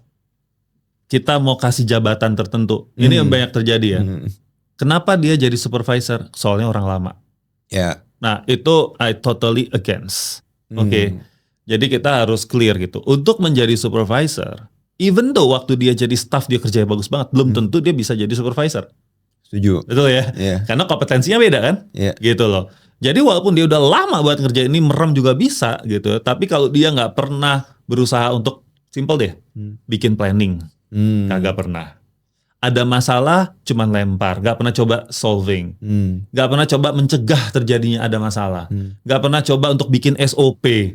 kita mau kasih jabatan tertentu. Ini yang banyak terjadi ya. Kenapa dia jadi supervisor? Soalnya orang lama. Nah itu I totally against. Jadi kita harus clear gitu. Untuk menjadi supervisor, even though waktu dia jadi staff dia kerjanya bagus banget, belum tentu dia bisa jadi supervisor. Setuju. Betul ya? Karena kompetensinya beda kan? Gitu loh. Jadi walaupun dia udah lama buat ngerjain ini, merem juga bisa gitu. Tapi kalau dia nggak pernah berusaha untuk, simple deh, bikin planning. Kagak pernah. ada masalah cuman lempar, nggak pernah coba solving, nggak pernah coba mencegah terjadinya ada masalah, nggak pernah coba untuk bikin SOP,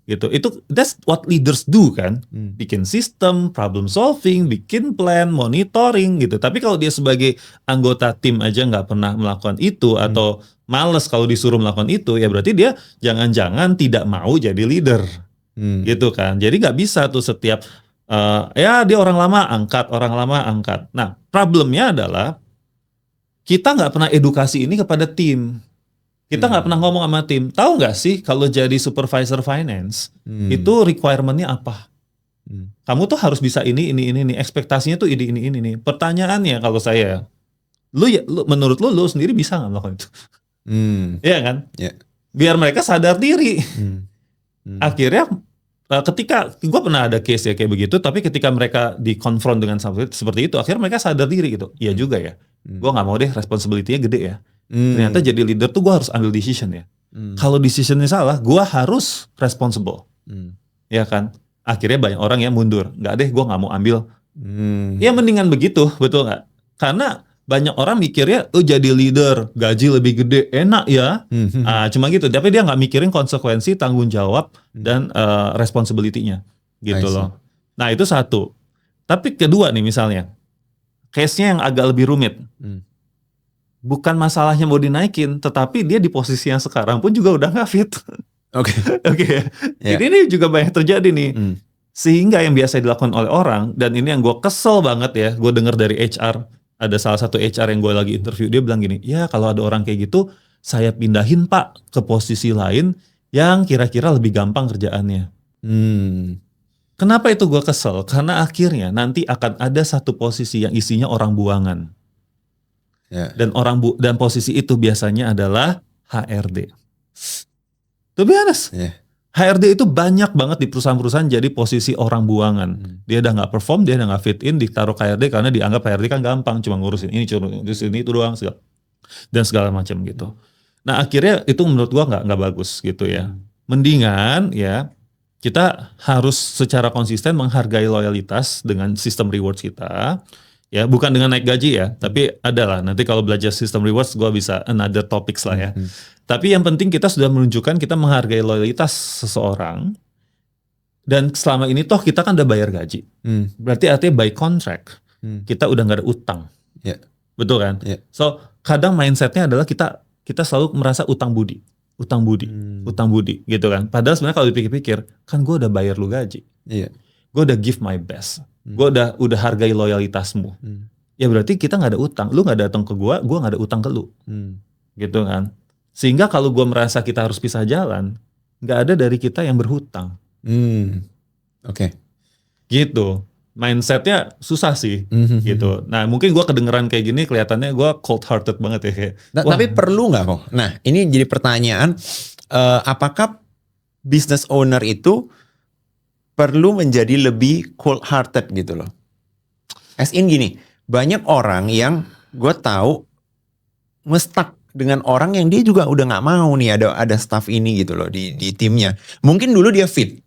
gitu. That's what leaders do kan, bikin sistem, problem solving, bikin plan, monitoring gitu. Tapi kalau dia sebagai anggota tim aja nggak pernah melakukan itu atau males kalau disuruh melakukan itu, ya berarti dia jangan-jangan tidak mau jadi leader, gitu kan. Jadi nggak bisa tuh setiap ya dia orang lama angkat. Nah problemnya adalah kita nggak pernah edukasi ini kepada tim. Kita nggak pernah ngomong sama tim. Tahu nggak sih kalau jadi supervisor finance itu requirementnya apa? Kamu tuh harus bisa ini. Ekspektasinya tuh ini. Pertanyaannya kalau saya, menurut lu sendiri bisa nggak melakukan itu? Iya kan? Yeah. Biar mereka sadar diri. Akhirnya ketika gue pernah ada case ya kayak begitu, tapi ketika mereka dikonfront dengan seperti itu, akhirnya mereka sadar diri gitu. Iya juga ya, gue nggak mau deh responsibility-nya gede ya. Ternyata jadi leader tuh gue harus ambil decision ya. Kalau decisionnya salah, gue harus responsible, ya kan. Akhirnya banyak orang yang mundur, nggak deh, gue nggak mau ambil. Ya mendingan begitu, betul nggak? Karena banyak orang mikirnya, jadi leader, gaji lebih gede, enak ya. Cuma gitu. Tapi dia nggak mikirin konsekuensi, tanggung jawab, dan responsibility-nya. Gitu loh. Nah itu satu. Tapi kedua nih misalnya, case-nya yang agak lebih rumit. Bukan masalahnya mau dinaikin, tetapi dia di posisi yang sekarang pun juga udah nggak fit. Oke. Yeah. Jadi ini juga banyak terjadi nih. Sehingga yang biasa dilakukan oleh orang, dan ini yang gue kesel banget ya, gue dengar dari HR, ada salah satu HR yang gue lagi interview, dia bilang gini, ya kalau ada orang kayak gitu, saya pindahin Pak ke posisi lain yang kira-kira lebih gampang kerjaannya. Kenapa itu gue kesel? Karena akhirnya nanti akan ada satu posisi yang isinya orang buangan. Dan dan posisi itu biasanya adalah HRD. To be honest. HRD itu banyak banget di perusahaan-perusahaan jadi posisi orang buangan. Dia udah nggak perform, dia udah nggak fit in, ditaruh HRD karena dianggap HRD kan gampang, cuma ngurusin ini, ngurusin itu doang, dan segala macam gitu. Nah akhirnya itu menurut gua nggak bagus gitu ya. Mendingan ya kita harus secara konsisten menghargai loyalitas dengan sistem rewards kita. Ya bukan dengan naik gaji ya, tapi adalah nanti kalau belajar sistem rewards gua bisa another topics lah ya. Tapi yang penting kita sudah menunjukkan kita menghargai loyalitas seseorang. Dan selama ini toh kita kan udah bayar gaji. Berarti artinya by contract. Kita udah gak ada utang. Betul kan? So kadang mindsetnya adalah kita selalu merasa utang budi gitu kan. Padahal sebenarnya kalau dipikir-pikir, kan gue udah bayar lu gaji. Gue udah give my best. Gue udah hargai loyalitasmu. Ya berarti kita gak ada utang. Lu gak datang ke gue gak ada utang ke lu. Gitu kan. Sehingga kalau gue merasa kita harus pisah jalan, nggak ada dari kita yang berhutang. Gitu. Mindsetnya susah sih. Gitu. Nah mungkin gue kedengeran kayak gini kelihatannya gue cold hearted banget ya. Kayak, tapi perlu nggak kok? Nah ini jadi pertanyaan, apakah business owner itu perlu menjadi lebih cold hearted gitu loh? As in gini, banyak orang yang gue tahu nge-stuck dengan orang yang dia juga udah nggak mau nih ada staff ini gitu loh di timnya. Mungkin dulu dia fit,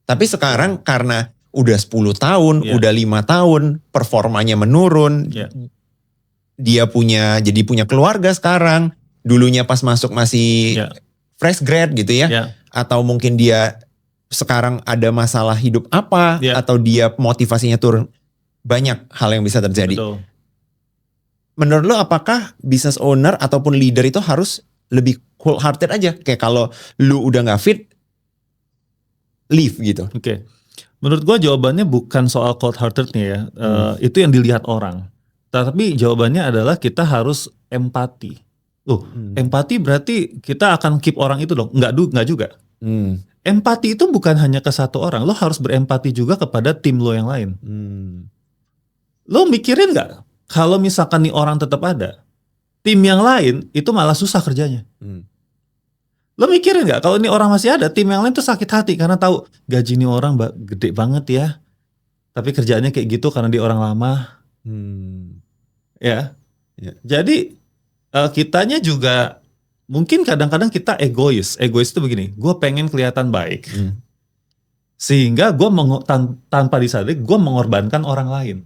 tapi sekarang karena udah 10 tahun, udah 5 tahun, performanya menurun. Dia jadi punya keluarga sekarang. Dulunya pas masuk masih fresh grad gitu ya. Atau mungkin dia sekarang ada masalah hidup apa, atau dia motivasinya turun. Banyak hal yang bisa terjadi. Betul. Menurut lo apakah business owner ataupun leader itu harus lebih cold hearted aja? Kayak kalau lu udah gak fit, leave gitu. Oke. Menurut gua jawabannya bukan soal cold heartednya ya. Itu yang dilihat orang. Tapi jawabannya adalah kita harus empati. Empati berarti kita akan keep orang itu dong. Enggak juga. Empati itu bukan hanya ke satu orang. Lo harus berempati juga kepada tim lo yang lain. Lo mikirin gak? Kalau misalkan nih orang tetap ada, tim yang lain itu malah susah kerjanya. Lo mikirin gak? Kalau ini orang masih ada, tim yang lain tuh sakit hati karena tahu gaji ini orang gede banget ya. Tapi kerjaannya kayak gitu karena dia orang lama. Jadi kitanya juga mungkin kadang-kadang kita egois. Egois itu begini, gue pengen kelihatan baik. Sehingga gue tanpa disadari gue mengorbankan orang lain.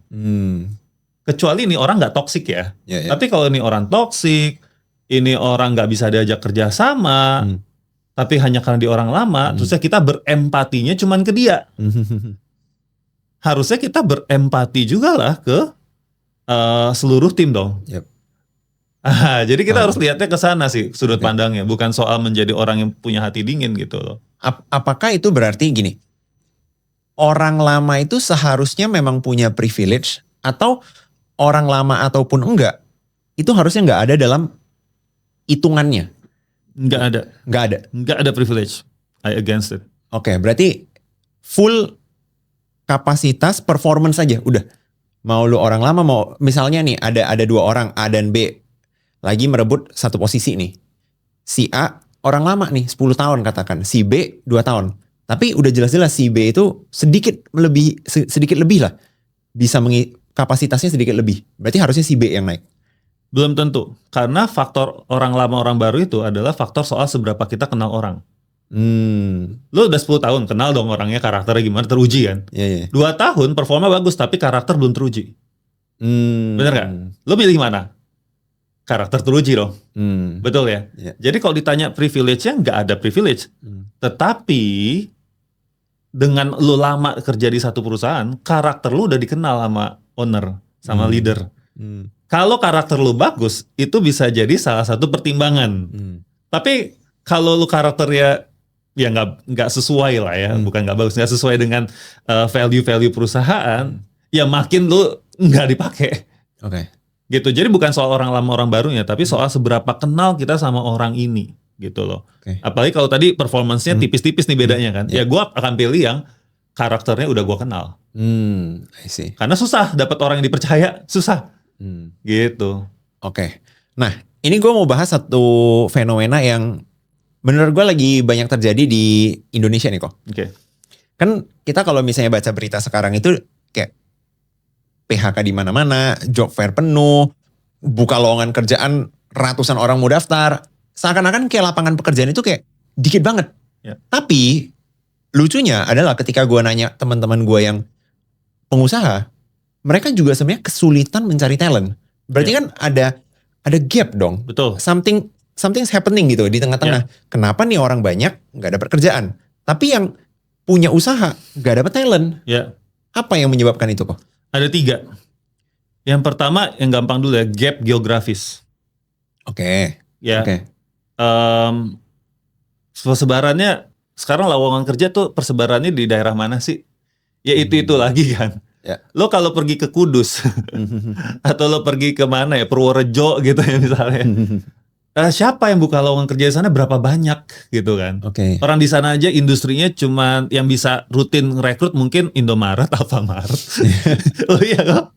Kecuali ini orang nggak toksik ya. Ya, ya. Tapi kalau ini orang toksik, ini orang nggak bisa diajak kerja sama, tapi hanya karena dia orang lama, terusnya kita berempatinya cuman ke dia. Harusnya kita berempati juga lah ke seluruh tim dong. Yep. Jadi kita harus lihatnya ke sana sih sudut pandangnya, bukan soal menjadi orang yang punya hati dingin gitu loh. Apakah itu berarti gini, orang lama itu seharusnya memang punya privilege, atau orang lama ataupun enggak, itu harusnya nggak ada dalam hitungannya? Nggak ada privilege. I against it. Oke, berarti full kapasitas performance saja, udah. Mau lu orang lama, mau misalnya nih ada dua orang A dan B lagi merebut satu posisi nih. Si A orang lama nih 10 tahun katakan, si B 2 tahun. Tapi udah jelas-jelas si B itu sedikit lebih lah. Bisa kapasitasnya sedikit lebih. Berarti harusnya si B yang naik. Belum tentu. Karena faktor orang lama orang baru itu adalah faktor soal seberapa kita kenal orang. Lu udah 10 tahun kenal dong orangnya, karakternya gimana, teruji kan. 2 tahun performa bagus tapi karakter belum teruji. Bener gak? Lu milih mana? Karakter teruji dong. Betul ya? Jadi kalau ditanya privilege-nya, nggak ada privilege. Tetapi dengan lu lama kerja di satu perusahaan, karakter lu udah dikenal sama owner, sama leader. Kalau karakter lu bagus, itu bisa jadi salah satu pertimbangan. Tapi kalau lu karakternya ya nggak sesuai lah ya, bukan nggak bagus, nggak sesuai dengan value perusahaan, ya makin lu nggak dipakai. Oke. Gitu. Jadi bukan soal orang lama orang barunya, tapi soal seberapa kenal kita sama orang ini, gitu loh. Apalagi kalau tadi performance-nya tipis-tipis nih bedanya kan. Ya gue akan pilih yang karakternya udah gue kenal. I see. Karena susah dapat orang yang dipercaya, susah. Gitu. Oke. Nah, ini gue mau bahas satu fenomena yang menurut gue lagi banyak terjadi di Indonesia nih kok. Kan kita kalau misalnya baca berita sekarang itu kayak PHK di mana-mana, job fair penuh, buka lowongan kerjaan ratusan orang mau daftar. Seakan-akan kayak lapangan pekerjaan itu kayak dikit banget. Tapi lucunya adalah ketika gue nanya teman-teman gue yang pengusaha, mereka juga sebenarnya kesulitan mencari talent. Berarti kan ada gap dong. Betul. Something's happening gitu di tengah-tengah. Kenapa nih orang banyak nggak dapat kerjaan, tapi yang punya usaha nggak dapat talent? Apa yang menyebabkan itu kok? Ada 3. Yang pertama yang gampang dulu ya, gap geografis. Persebarannya sekarang lowongan kerja tuh persebarannya di daerah mana sih? Ya itu lagi kan. Lo kalau pergi ke Kudus atau lo pergi ke mana ya, Purworejo gitu ya misalnya. Siapa yang buka lowongan kerja di sana, berapa banyak gitu kan. Orang di sana aja industrinya cuma yang bisa rutin rekrut mungkin Indomaret, Alfamart. Oh iya kok.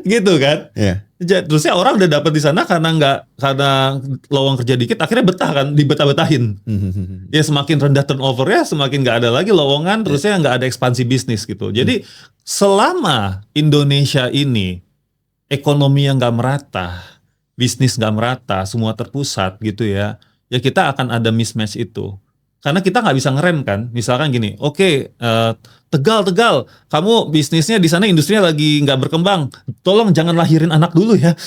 Gitu kan. Terusnya orang udah dapat di sana karena lowongan kerja dikit, akhirnya betah kan, dibetah-betahin. Ya semakin rendah turnovernya, semakin nggak ada lagi lowongan, terusnya nggak ada ekspansi bisnis gitu. Jadi selama Indonesia ini ekonomi yang nggak merata, bisnis nggak merata, semua terpusat gitu ya, ya kita akan ada mismatch itu. Karena kita nggak bisa ngerem kan. Misalkan gini, Tegal, kamu bisnisnya di sana industrinya lagi nggak berkembang, tolong jangan lahirin anak dulu ya.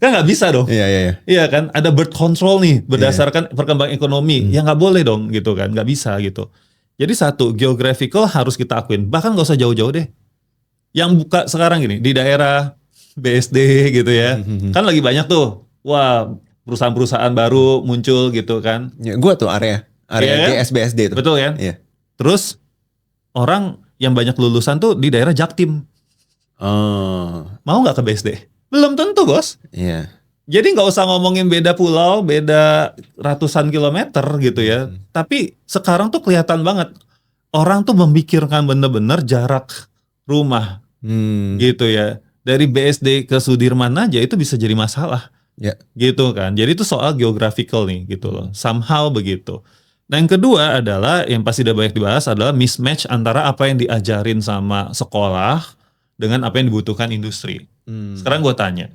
Kan nggak bisa dong. Iya kan, ada birth control nih berdasarkan perkembangan ekonomi. Ya nggak boleh dong gitu kan, nggak bisa gitu. Jadi satu, geographical harus kita akuin. Bahkan nggak usah jauh-jauh deh. Yang buka sekarang gini, di daerah BSD gitu ya. Kan lagi banyak tuh, wah perusahaan-perusahaan baru muncul gitu kan. Gua tuh area GSBSD itu. Betul kan? Terus orang yang banyak lulusan tuh di daerah Jaktim. Mau nggak ke BSD? Belum tentu bos. Jadi nggak usah ngomongin beda pulau, beda ratusan kilometer gitu ya. Tapi sekarang tuh kelihatan banget orang tuh memikirkan bener-bener jarak rumah gitu ya. Dari BSD ke Sudirman aja itu bisa jadi masalah. Gitu kan. Jadi itu soal geographical nih gitu loh. Somehow begitu. Nah yang kedua adalah, yang pasti udah banyak dibahas, adalah mismatch antara apa yang diajarin sama sekolah dengan apa yang dibutuhkan industri. Sekarang gue tanya,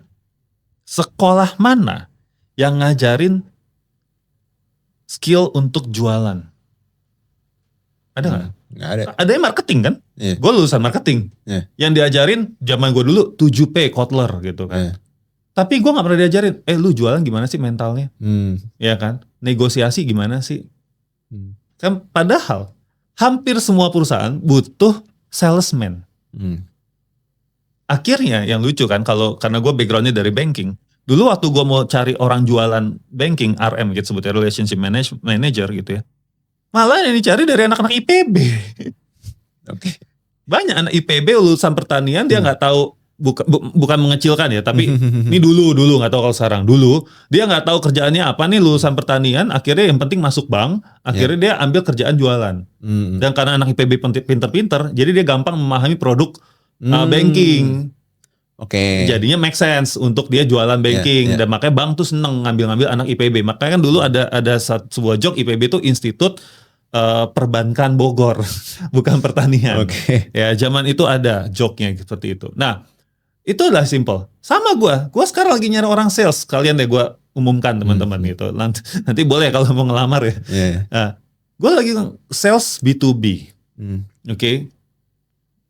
sekolah mana yang ngajarin skill untuk jualan? Ada nggak? Nggak ada. Adanya marketing kan? Iya. Gue lulusan marketing. Iya. Yang diajarin zaman gue dulu 7P Kotler gitu kan. Iya. Tapi gue gak pernah diajarin, lu jualan gimana sih mentalnya? Ya kan? Negosiasi gimana sih? Kan padahal hampir semua perusahaan butuh salesman. Akhirnya yang lucu kan, karena gue backgroundnya dari banking. Dulu waktu gue mau cari orang jualan banking, RM gitu sebutnya, relationship manager gitu ya. Malah yang dicari dari anak-anak IPB. Oke. Banyak anak IPB lulusan pertanian, dia nggak tahu, bukan mengecilkan ya, tapi ini dulu nggak tahu kalau sekarang. Dulu dia nggak tahu kerjaannya apa nih, lulusan pertanian, akhirnya yang penting masuk bank, akhirnya dia ambil kerjaan jualan. Dan karena anak IPB pinter-pinter, jadi dia gampang memahami produk banking. Oke. Jadinya make sense untuk dia jualan banking. Dan makanya bank tuh seneng ngambil anak IPB. Makanya kan dulu ada sebuah joke, IPB itu Institut Perbankan Bogor, bukan pertanian. Oke. Ya zaman itu ada joke-nya seperti itu. Nah, itu adalah simple. Sama gue sekarang lagi nyari orang sales. Kalian deh gue umumkan teman-teman gitu. Nanti boleh kalau mau ngelamar ya. Nah, gue lagi sales B2B. Oke.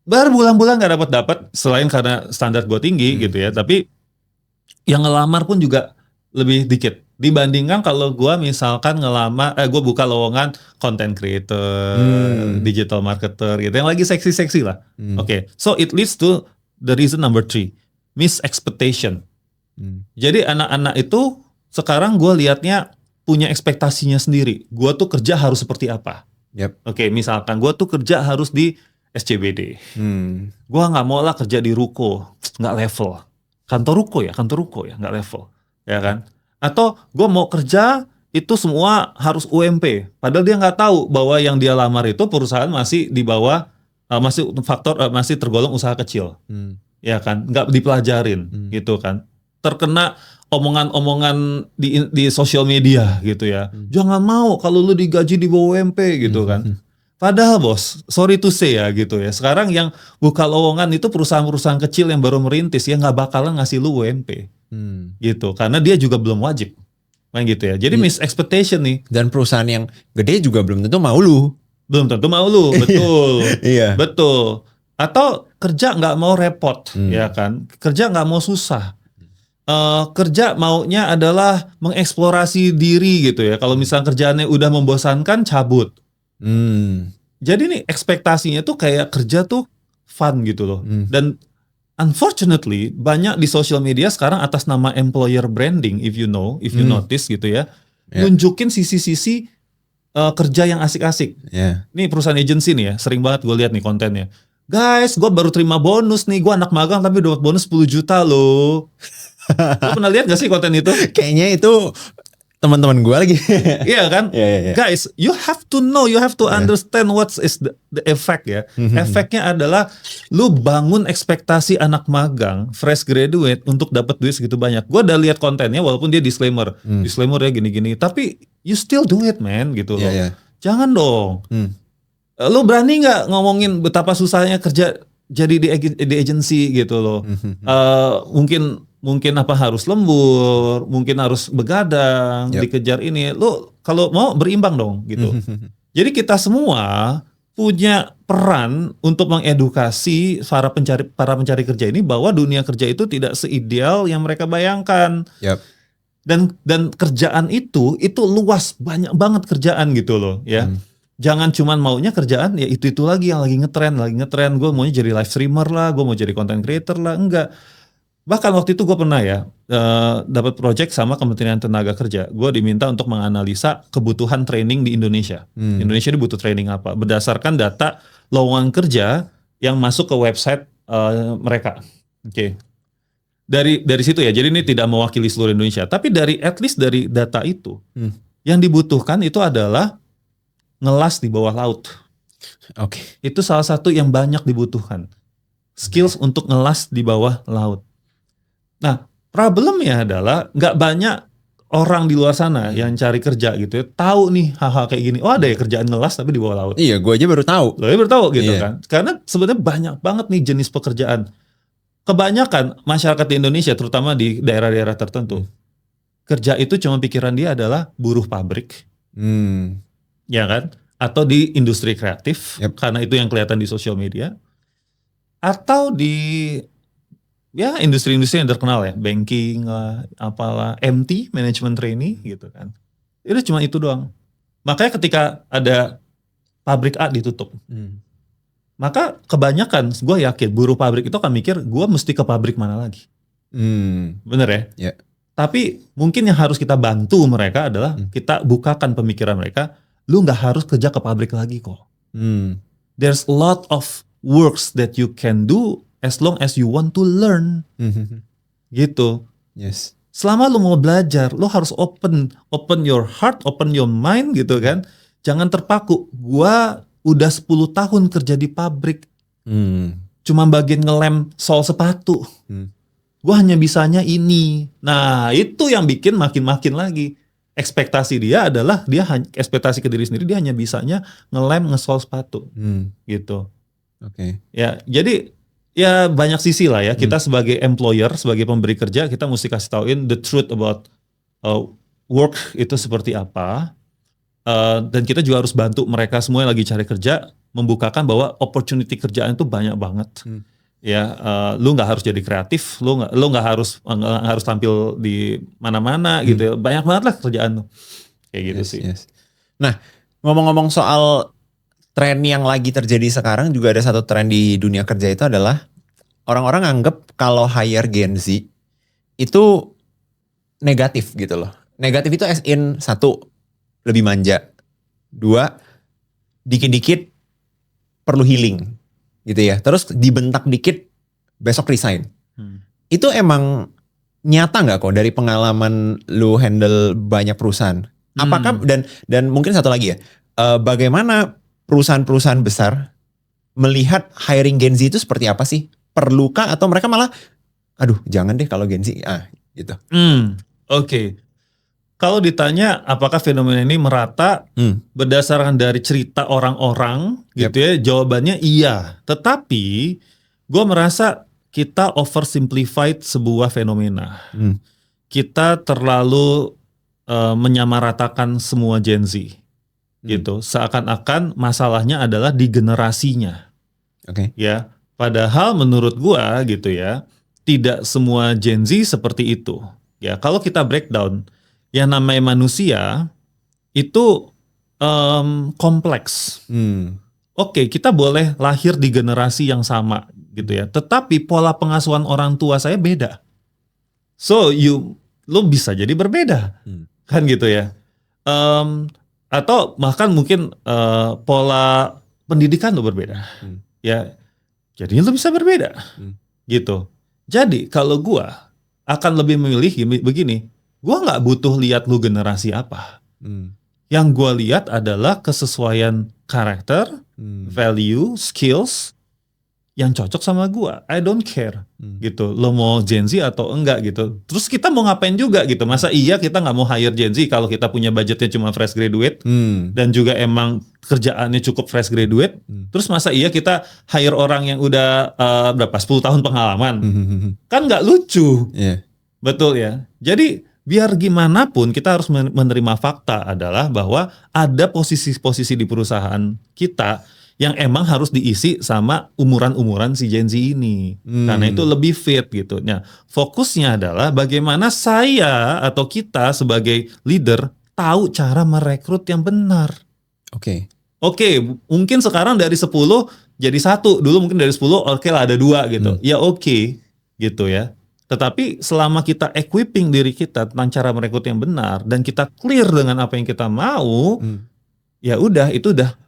Berbulan-bulan gak dapat selain karena standar gue tinggi gitu ya. Tapi yang ngelamar pun juga lebih dikit. Dibandingkan kalau gue misalkan ngelamar, gue buka lowongan content creator, digital marketer gitu. Yang lagi seksi-seksi lah. Oke. So it leads to the reason number 3. Mis-expectation. Jadi anak-anak itu sekarang gue liatnya punya ekspektasinya sendiri. Gue tuh kerja harus seperti apa. Oke, misalkan gue tuh kerja harus di SCBD. Gue gak mau lah kerja di ruko. Gak level. Kantor ruko ya, gak level. Ya kan? Atau gue mau kerja itu semua harus UMP. Padahal dia gak tahu bahwa yang dia lamar itu perusahaan masih di bawah, masih tergolong usaha kecil. Ya kan? Gak dipelajarin gitu kan. Terkena omongan-omongan di sosial media gitu ya. Jangan mau kalau lu digaji di bawah UMP gitu kan. Padahal bos, sorry to say ya gitu ya. Sekarang yang buka lowongan itu perusahaan-perusahaan kecil yang baru merintis, ya nggak bakalan ngasih lu UMP. Gitu, karena dia juga belum wajib. Kan gitu ya. Jadi mis-expectation nih. Dan perusahaan yang gede juga belum tentu mau lu. Belum tentu mau lu, betul. Iya. Betul. Atau kerja nggak mau repot, ya kan. Kerja nggak mau susah. Kerja maunya adalah mengeksplorasi diri gitu ya. Kalau misalnya kerjaannya udah membosankan, cabut. Jadi nih ekspektasinya tuh kayak kerja tuh fun gitu loh. Dan unfortunately banyak di social media sekarang atas nama employer branding, if you notice gitu ya, nunjukin sisi-sisi kerja yang asik-asik. Nih perusahaan agency nih ya, sering banget gue lihat nih kontennya. Guys, gue baru terima bonus nih, gue anak magang tapi dapat bonus 10 juta loh. Lo pernah lihat gak sih konten itu? Kayaknya itu teman-teman gue lagi. Iya kan? Guys, you have to know, you have to understand what is the effect ya. Efeknya adalah lu bangun ekspektasi anak magang, fresh graduate untuk dapat duit segitu banyak. Gue udah lihat kontennya walaupun dia disclaimer ya gini-gini, tapi you still do it man gitu loh. Jangan dong. Lu berani nggak ngomongin betapa susahnya kerja jadi di agency gitu loh. Mungkin apa harus lembur, mungkin harus begadang, dikejar ini. Lu kalau mau berimbang dong gitu. Jadi kita semua punya peran untuk mengedukasi para pencari kerja ini bahwa dunia kerja itu tidak seideal yang mereka bayangkan. Dan kerjaan itu luas, banyak banget kerjaan gitu loh ya. Jangan cuman maunya kerjaan ya itu lagi yang lagi ngetren. Gue maunya jadi live streamer lah, gue mau jadi content creator lah, enggak. Bahkan waktu itu gue pernah ya dapat project sama Kementerian Tenaga Kerja. Gue diminta untuk menganalisa kebutuhan training di Indonesia. Indonesia ini butuh training apa? Berdasarkan data lowongan kerja yang masuk ke website mereka. Oke. Dari situ ya. Jadi ini tidak mewakili seluruh Indonesia. Tapi at least dari data itu, yang dibutuhkan itu adalah ngelas di bawah laut. Itu salah satu yang banyak dibutuhkan. Skills untuk ngelas di bawah laut. Nah, problemnya adalah nggak banyak orang di luar sana yang cari kerja gitu ya, tahu nih hal-hal kayak gini. Oh ada ya kerjaan ngelas tapi di bawah laut. Iya, gue aja baru tahu. Lo aja baru tahu gitu kan. Karena sebenarnya banyak banget nih jenis pekerjaan. Kebanyakan masyarakat di Indonesia, terutama di daerah-daerah tertentu, kerja itu cuma pikiran dia adalah buruh pabrik. Ya kan? atau di industri kreatif, Yep. karena itu yang kelihatan di sosial media, atau di ya industri-industri yang terkenal ya, banking lah, apalah, MT, management trainee gitu kan. Itu cuma itu doang. Makanya ketika ada pabrik A ditutup, maka kebanyakan gue yakin buruh pabrik itu akan mikir gue mesti ke pabrik mana lagi. Bener ya? Ya. Tapi mungkin yang harus kita bantu mereka adalah kita bukakan pemikiran mereka, lu nggak harus kerja ke pabrik lagi kok. There's a lot of works that you can do as long as you want to learn. Gitu. Yes. Selama lu mau belajar, lu harus open your heart, open your mind gitu kan. Jangan terpaku. Gua udah 10 tahun kerja di pabrik. Cuma bagian ngelem sol sepatu. Gua hanya bisanya ini. Nah, itu yang bikin makin-makin lagi. Ekspektasi dia adalah ekspektasi ke diri sendiri, dia hanya bisanya ngelem ngesol sepatu. Gitu. Oke. Ya, jadi ya banyak sisi lah ya. Kita sebagai employer, sebagai pemberi kerja, kita mesti kasih tauin the truth about work itu seperti apa. Dan kita juga harus bantu mereka semua yang lagi cari kerja, membukakan bahwa opportunity kerjaan itu banyak banget. Ya, lu nggak harus jadi kreatif, lu nggak harus tampil di mana-mana gitu. Banyak banget lah kerjaan tuh. Kayak gitu sih. Yes. Nah, ngomong-ngomong soal tren yang lagi terjadi sekarang, juga ada satu tren di dunia kerja itu adalah orang-orang anggap kalau hire Gen Z itu negatif gitu loh. Negatif itu as in, 1, lebih manja. 2, dikit-dikit perlu healing gitu ya. Terus dibentak dikit besok resign. Itu emang nyata nggak kok dari pengalaman lu handle banyak perusahaan? Apakah dan mungkin satu lagi ya, bagaimana perusahaan-perusahaan besar melihat hiring Gen Z itu seperti apa sih? Perlukah atau mereka malah, aduh jangan deh kalau Gen Z, gitu. Oke. Kalau ditanya apakah fenomena ini merata berdasarkan dari cerita orang-orang gitu ya, jawabannya iya. Tetapi gue merasa kita oversimplified sebuah fenomena. Kita terlalu menyamaratakan semua Gen Z. Gitu, seakan-akan masalahnya adalah di generasinya. Ya, padahal menurut gua gitu ya, tidak semua Gen Z seperti itu. Ya, kalau kita breakdown, yang namanya manusia itu kompleks. Oke, kita boleh lahir di generasi yang sama gitu ya, tetapi pola pengasuhan orang tua saya beda. So lo bisa jadi berbeda, kan gitu ya. Atau bahkan mungkin pola pendidikan lo berbeda, ya, jadi lo bisa berbeda, gitu. Jadi kalau gua akan lebih memilih begini, gua nggak butuh lihat lu generasi apa. Yang gua lihat adalah kesesuaian karakter, value, skills yang cocok sama gua. I don't care, gitu. Lo mau Gen Z atau enggak gitu. Terus kita mau ngapain juga gitu. Masa iya kita nggak mau hire Gen Z kalau kita punya budgetnya cuma fresh graduate dan juga emang kerjaannya cukup fresh graduate. Terus masa iya kita hire orang yang udah berapa 10 tahun pengalaman? Kan nggak lucu. Betul ya. Jadi biar gimana pun kita harus menerima fakta adalah bahwa ada posisi-posisi di perusahaan kita yang emang harus diisi sama umuran-umuran si Gen Z ini. Karena itu lebih fit gitu. Nah, fokusnya adalah bagaimana saya atau kita sebagai leader tahu cara merekrut yang benar. Oke, mungkin sekarang dari 10 jadi 1. Dulu mungkin dari 10 oke lah ada 2 gitu. Ya oke, gitu ya. Tetapi selama kita equipping diri kita tentang cara merekrut yang benar dan kita clear dengan apa yang kita mau, ya udah itu udah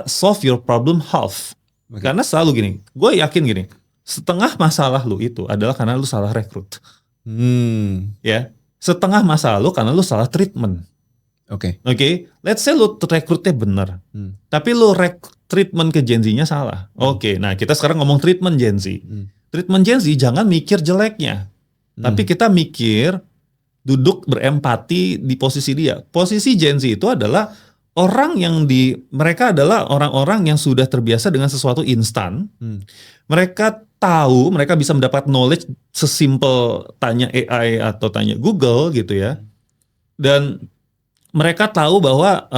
solve your problem half. Karena selalu gini, gue yakin gini, setengah masalah lu itu adalah karena lu salah rekrut. Ya, setengah masalah lu karena lu salah treatment. Oke, let's say lu rekrutnya benar, tapi lu treatment ke Gen Z-nya salah. Nah kita sekarang ngomong treatment Gen Z. Treatment Gen Z jangan mikir jeleknya, tapi kita mikir duduk berempati di posisi dia. Posisi Gen Z itu adalah orang yang mereka adalah orang-orang yang sudah terbiasa dengan sesuatu instan. Mereka tahu, mereka bisa mendapat knowledge sesimpel tanya AI atau tanya Google gitu ya. Dan mereka tahu bahwa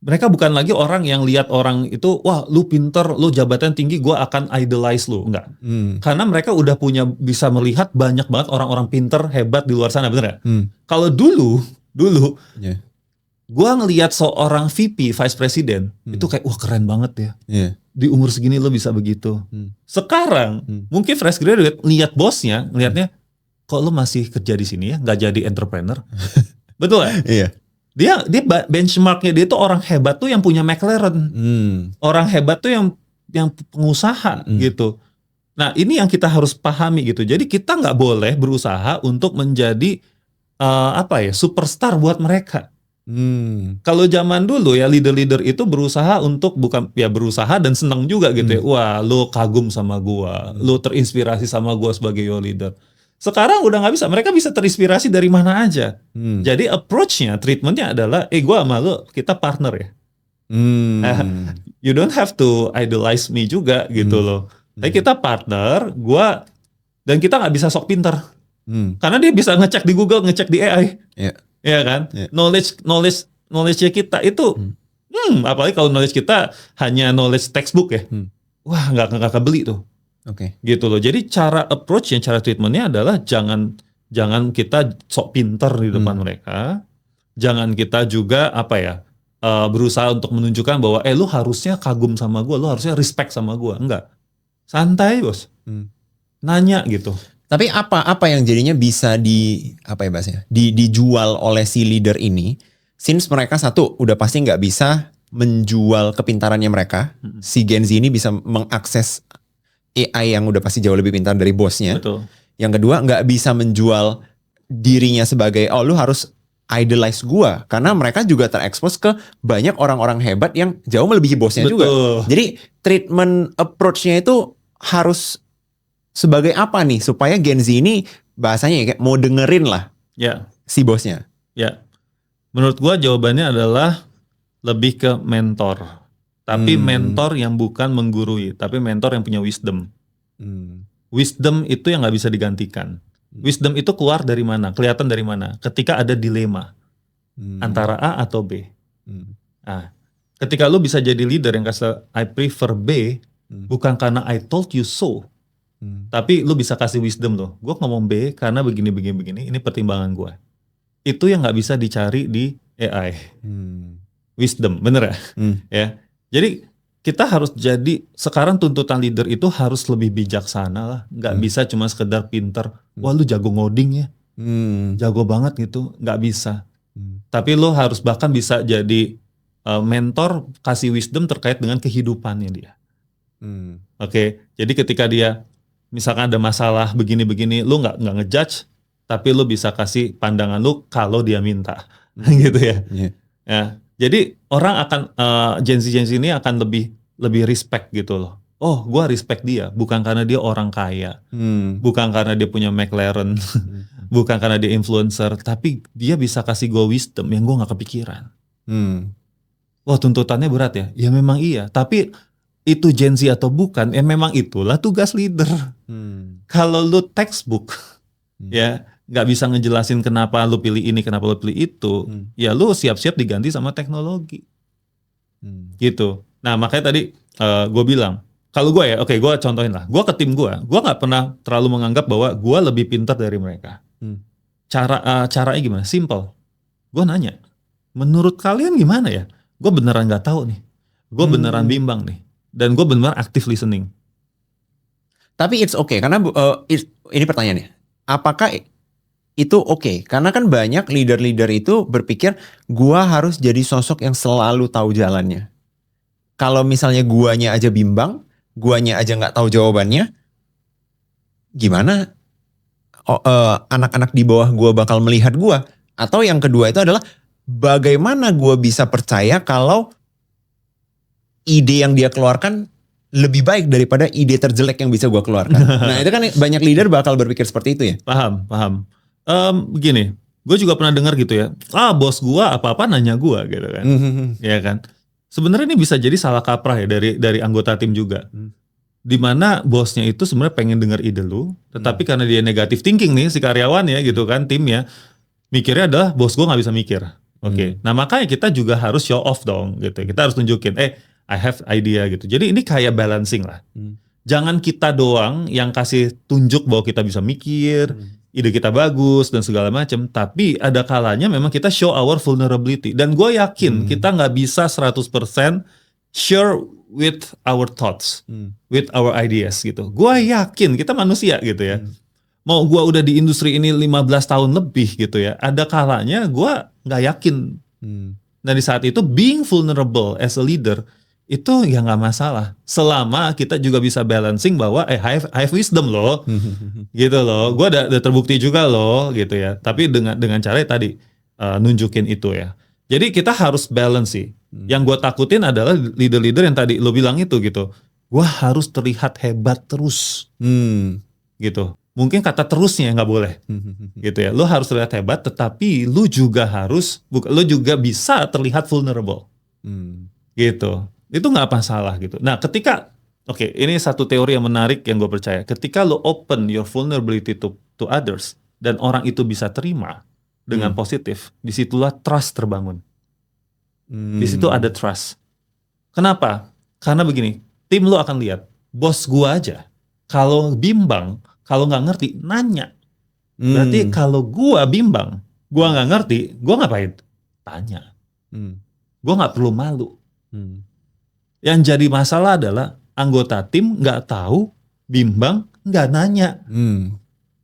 mereka bukan lagi orang yang lihat orang itu, wah lu pinter, lu jabatan tinggi, gue akan idolize lu. Enggak. Karena mereka udah bisa melihat banyak banget orang-orang pinter, hebat di luar sana, bener gak? Kalau dulu, Yeah. gue ngelihat seorang VP, Vice President, itu kayak, wah keren banget ya. Yeah. Di umur segini lo bisa begitu. Sekarang, mungkin fresh graduate, lihat bosnya, ngelihatnya, kok lo masih kerja di sini ya, nggak jadi entrepreneur. Betul gak? Iya. Dia benchmarknya dia tuh orang hebat tuh yang punya McLaren, orang hebat tuh yang pengusaha gitu. Nah ini yang kita harus pahami gitu. Jadi kita nggak boleh berusaha untuk menjadi superstar buat mereka. Kalau zaman dulu ya leader-leader itu berusaha untuk berusaha dan senang juga gitu ya. Wah lo kagum sama gua, lo terinspirasi sama gua sebagai your leader. Sekarang udah nggak bisa, mereka bisa terinspirasi dari mana aja. Jadi approach-nya, treatment-nya adalah, gue sama lo, kita partner ya. You don't have to idolize me juga gitu loh. Tapi kita partner, dan kita nggak bisa sok pinter. Karena dia bisa ngecek di Google, ngecek di AI. Iya kan? Knowledge-nya kita itu, apalagi kalau knowledge kita hanya knowledge textbook ya. Wah nggak kebeli tuh. Oke. Gitu loh. Jadi cara approach-nya, cara treatment-nya adalah jangan kita sok pinter di depan mereka. Jangan kita juga berusaha untuk menunjukkan bahwa lu harusnya kagum sama gue, lu harusnya respect sama gue. Enggak. Santai, Bos. Nanya gitu. Tapi apa yang jadinya bisa dijual oleh si leader ini, since mereka satu udah pasti nggak bisa menjual kepintarannya mereka. Si Gen Z ini bisa mengakses AI yang udah pasti jauh lebih pintar dari bosnya. Betul. Yang kedua, nggak bisa menjual dirinya sebagai, lu harus idolize gua. Karena mereka juga terekspos ke banyak orang-orang hebat yang jauh melebihi bosnya juga. Jadi treatment approach-nya itu harus sebagai apa nih? Supaya Gen Z ini bahasanya kayak mau dengerin lah si bosnya. Ya, menurut gua jawabannya adalah lebih ke mentor. Tapi mentor yang bukan menggurui, tapi mentor yang punya wisdom. Wisdom itu yang nggak bisa digantikan. Wisdom itu keluar dari mana? Kelihatan dari mana? Ketika ada dilema antara A atau B. Nah, ketika lu bisa jadi leader yang kasih I prefer B, bukan karena I told you so, tapi lu bisa kasih wisdom lo. Gue ngomong B karena begini. Ini pertimbangan gue. Itu yang nggak bisa dicari di AI. Wisdom, bener ya? Ya. Jadi kita harus sekarang tuntutan leader itu harus lebih bijaksana lah. Nggak bisa cuma sekedar pinter. Wah lu jago ngoding ya. Jago banget gitu. Nggak bisa. Tapi lu harus bahkan bisa jadi mentor, kasih wisdom terkait dengan kehidupannya dia. Oke. Jadi ketika dia misalkan ada masalah begini-begini, lu nggak ngejudge, tapi lu bisa kasih pandangan lu kalau dia minta. Gitu ya. Ya. Jadi orang akan Gen Z ini akan lebih respect gitu loh. Oh, gue respect dia bukan karena dia orang kaya, bukan karena dia punya McLaren, bukan karena dia influencer, tapi dia bisa kasih gue wisdom yang gue nggak kepikiran. Wah tuntutannya berat ya? Ya memang iya. Tapi itu Gen Z atau bukan? Ya memang itulah tugas leader. Kalau lu textbook, ya. Nggak bisa ngejelasin kenapa lu pilih ini, kenapa lu pilih itu, ya lu siap-siap diganti sama teknologi. Gitu. Nah makanya tadi gue bilang, kalau gue ya, gue contohin lah, gue ke tim gue nggak pernah terlalu menganggap bahwa gue lebih pintar dari mereka. Caranya gimana? Simple. Gue nanya, menurut kalian gimana ya? Gue beneran nggak tahu nih. Gue beneran bimbang nih. Dan gue beneran active listening. Tapi it's okay, karena ini pertanyaannya, apakah itu oke? Karena kan banyak leader-leader itu berpikir gua harus jadi sosok yang selalu tahu jalannya. Kalau misalnya guanya aja bimbang, guanya aja nggak tahu jawabannya, gimana anak-anak di bawah gua bakal melihat gua? Atau yang kedua itu adalah bagaimana gua bisa percaya kalau ide yang dia keluarkan lebih baik daripada ide terjelek yang bisa gua keluarkan. Nah itu kan banyak leader bakal berpikir seperti itu ya. Paham. Begini, gue juga pernah dengar gitu ya. Bos gue apa-apa nanya gue gitu kan. Ya kan. Sebenarnya ini bisa jadi salah kaprah ya dari anggota tim juga. Dimana bosnya itu sebenarnya pengen dengar ide lu, tetapi karena dia negatif thinking nih si karyawan ya gitu kan, timnya, Mikirnya adalah bos gue nggak bisa mikir. Oke. Nah makanya kita juga harus show off dong gitu. Kita harus tunjukin, I have idea gitu. Jadi ini kayak balancing lah. Jangan kita doang yang kasih tunjuk bahwa kita bisa mikir, ide kita bagus dan segala macam. Tapi ada kalanya memang kita show our vulnerability. Dan gue yakin kita nggak bisa 100% share with our thoughts, with our ideas gitu. Gue yakin kita manusia gitu ya. Mau gue udah di industri ini 15 tahun lebih gitu ya. Ada kalanya gue nggak yakin. Nah di saat itu being vulnerable as a leader itu ya nggak masalah. Selama kita juga bisa balancing bahwa I have wisdom loh, gitu loh. Gue udah terbukti juga loh gitu ya. Tapi dengan cara tadi nunjukin itu ya. Jadi kita harus balance sih. Yang gue takutin adalah leader-leader yang tadi lo bilang itu gitu. Gue harus terlihat hebat terus, gitu. Mungkin kata terusnya nggak boleh, gitu ya. Lo harus terlihat hebat, tetapi lo juga lo juga bisa terlihat vulnerable, gitu. Itu nggak masalah gitu. Nah, ini satu teori yang menarik yang gue percaya. Ketika lo open your vulnerability to others dan orang itu bisa terima dengan positif, disitulah trust terbangun. Di situ ada trust. Kenapa? Karena begini, tim lo akan lihat, bos gue aja kalau bimbang. Kalau nggak ngerti, nanya. Berarti kalau gua bimbang, gua nggak ngerti, gua ngapain? Tanya. Gua nggak perlu malu. Yang jadi masalah adalah anggota tim nggak tahu, bimbang, nggak nanya.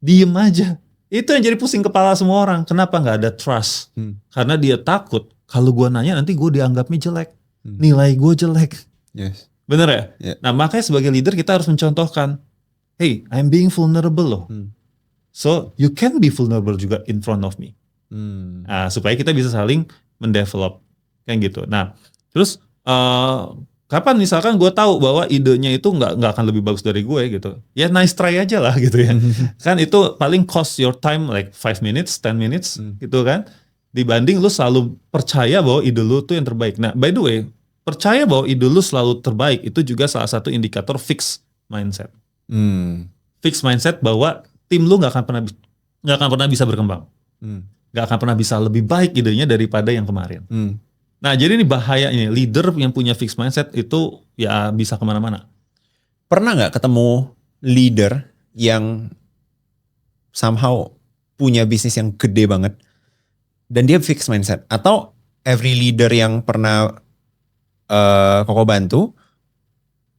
Diem aja. Itu yang jadi pusing kepala semua orang. Kenapa nggak ada trust? Karena dia takut, kalau gua nanya nanti gua dianggapnya jelek. Nilai gua jelek. Yes. Bener ya? Yeah. Nah makanya sebagai leader kita harus mencontohkan, hey, I'm being vulnerable loh. So you can be vulnerable juga in front of me. Nah, supaya kita bisa saling mendevelop kayak gitu. Nah, terus kapan misalkan gue tahu bahwa idenya itu nggak akan lebih bagus dari gue gitu, ya nice try aja lah gitu ya. Kan itu paling cost your time like 5 minutes, 10 minutes gitu kan. Dibanding lu selalu percaya bahwa ide lu tuh yang terbaik. Nah, by the way, percaya bahwa ide lu selalu terbaik itu juga salah satu indikator fixed mindset. Fixed mindset bahwa tim lu nggak akan pernah bisa berkembang, nggak akan pernah bisa lebih baik idenya daripada yang kemarin. Nah jadi ini bahayanya leader yang punya fixed mindset itu ya bisa kemana-mana. Pernah nggak ketemu leader yang somehow punya bisnis yang gede banget dan dia fixed mindset, atau every leader yang pernah Koko bantu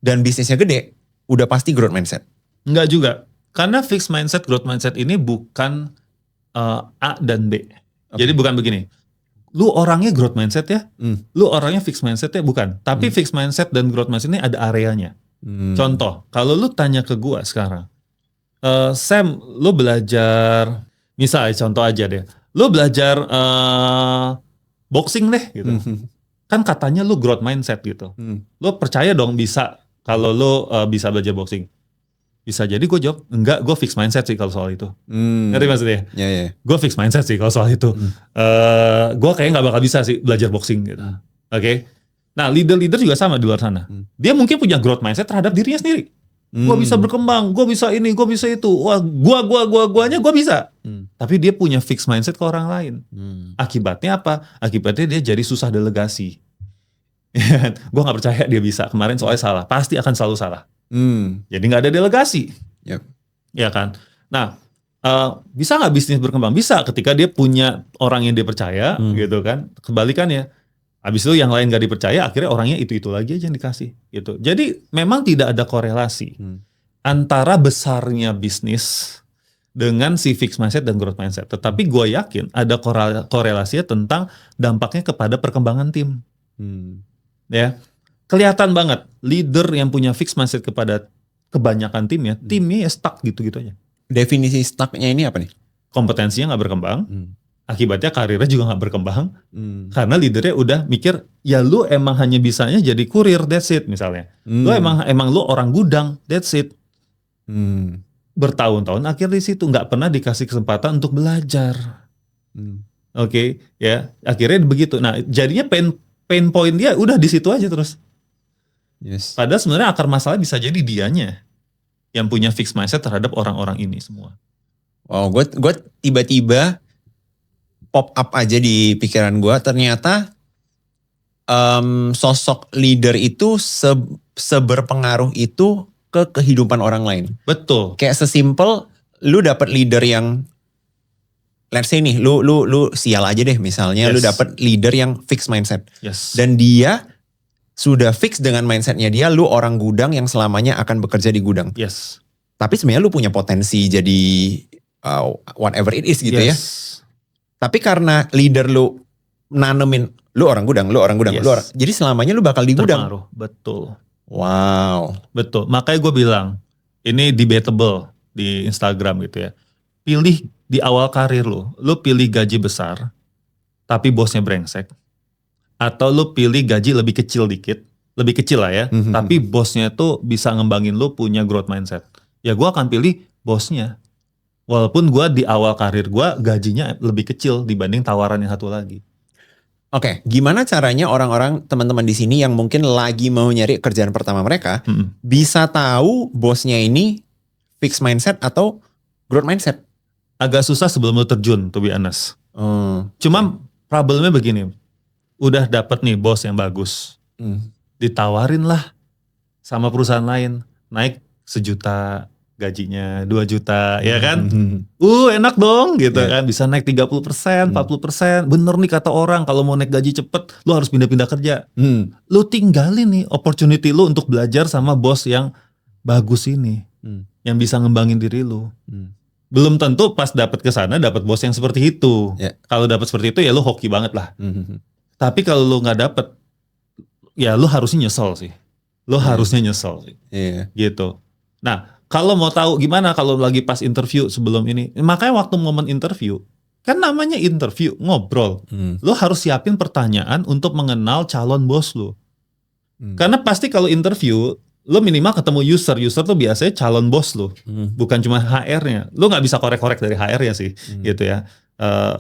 dan bisnisnya gede udah pasti growth mindset? Enggak juga. Karena fixed mindset, growth mindset ini bukan A dan B. Okay. Jadi bukan begini. Lu orangnya growth mindset ya, lu orangnya fixed mindset ya, bukan. Tapi fixed mindset dan growth mindset ini ada areanya. Contoh, kalau lu tanya ke gua sekarang, Sam, lu belajar, misalnya contoh aja deh, lu belajar boxing deh gitu. Kan katanya lu growth mindset gitu. Lu percaya dong bisa kalau lu bisa belajar boxing. Bisa jadi gue jawab, enggak, gue fixed mindset sih kalau soal itu. Ngerti maksudnya? Yeah. Gue fixed mindset sih kalau soal itu. Gue kayaknya gak bakal bisa sih belajar boxing gitu. Oke? Nah leader-leader juga sama di luar sana. Dia mungkin punya growth mindset terhadap dirinya sendiri. Gue bisa berkembang, gue bisa ini, gue bisa itu. Wah, guanya gue bisa. Tapi dia punya fixed mindset ke orang lain. Akibatnya apa? Akibatnya dia jadi susah delegasi. Gue gak percaya dia bisa. Kemarin soalnya salah. Pasti akan selalu salah. Jadi nggak ada delegasi, ya kan? Nah, bisa nggak bisnis berkembang? Bisa ketika dia punya orang yang dia percaya, gitu kan? Kebalikannya, habis itu yang lain nggak dipercaya, akhirnya orangnya itu lagi aja yang dikasih, gitu. Jadi memang tidak ada korelasi antara besarnya bisnis dengan si fixed mindset dan growth mindset. Tetapi gue yakin ada korelasinya tentang dampaknya kepada perkembangan tim, ya. Kelihatan banget leader yang punya fixed mindset kepada kebanyakan timnya ya stuck gitu-gitu aja. Definisi stucknya ini apa nih? Kompetensinya nggak berkembang, akibatnya karirnya juga nggak berkembang, karena leadernya udah mikir, ya lu emang hanya bisanya jadi kurir, that's it misalnya. Lu emang lu orang gudang, that's it. Bertahun-tahun akhir di situ nggak pernah dikasih kesempatan untuk belajar. Oke, ya akhirnya begitu. Nah jadinya pain point dia udah di situ aja terus. Yes. Padahal sebenarnya akar masalah bisa jadi dianya yang punya fixed mindset terhadap orang-orang ini semua. Wow, gue tiba-tiba pop up aja di pikiran gue, ternyata sosok leader itu seberpengaruh itu ke kehidupan orang lain. Betul. Kayak sesimpel lu dapat leader yang, let's say nih, lu sial aja deh misalnya, lu Yes. dapat leader yang fix mindset. Yes. Dan dia sudah fix dengan mindsetnya dia, lu orang gudang yang selamanya akan bekerja di gudang. Yes. Tapi sebenarnya lu punya potensi jadi whatever it is gitu ya. Tapi karena leader lu nanemin, lu orang gudang, lu orang gudang, Yes. lu orang. Jadi selamanya lu bakal di gudang. Terpengaruh. Betul. Wow. Betul. Makanya gue bilang, ini debatable di Instagram gitu ya. Pilih di awal karir lu pilih gaji besar, tapi bosnya brengsek. Atau lu pilih gaji lebih kecil dikit, lebih kecil lah ya. Mhm. Tapi bosnya tuh bisa ngembangin lu punya growth mindset. Ya gue akan pilih bosnya. Walaupun gue di awal karir gue gajinya lebih kecil dibanding tawaran yang satu lagi. Oke, gimana caranya orang-orang teman-teman di sini yang mungkin lagi mau nyari kerjaan pertama mereka bisa tahu bosnya ini fixed mindset atau growth mindset? Agak susah sebelum lu terjun, to be honest. Hmm. Cuma problemnya begini, udah dapet nih bos yang bagus, ditawarin lah sama perusahaan lain, naik 1 juta gajinya, 2 juta, ya kan? Enak dong gitu Yeah. kan, bisa naik 30%, 40%. Bener nih kata orang, kalau mau naik gaji cepet, lu harus pindah-pindah kerja. Lu tinggalin nih opportunity lu untuk belajar sama bos yang bagus ini, yang bisa ngembangin diri lu. Belum tentu pas dapet kesana dapet bos yang seperti itu. Yeah. Kalau dapet seperti itu ya lu hoki banget lah. Tapi kalau lu nggak dapet, ya lu harusnya nyesel sih. Lu harusnya nyesel sih, Iya. gitu. Nah, kalau mau tahu gimana kalau lagi pas interview sebelum ini, makanya waktu momen interview, kan namanya interview, ngobrol. Lu harus siapin pertanyaan untuk mengenal calon bos lu. Karena pasti kalau interview, lu minimal ketemu user tuh biasanya calon bos lu, bukan cuma HR-nya. Lu nggak bisa korek-korek dari HR-nya sih, gitu ya.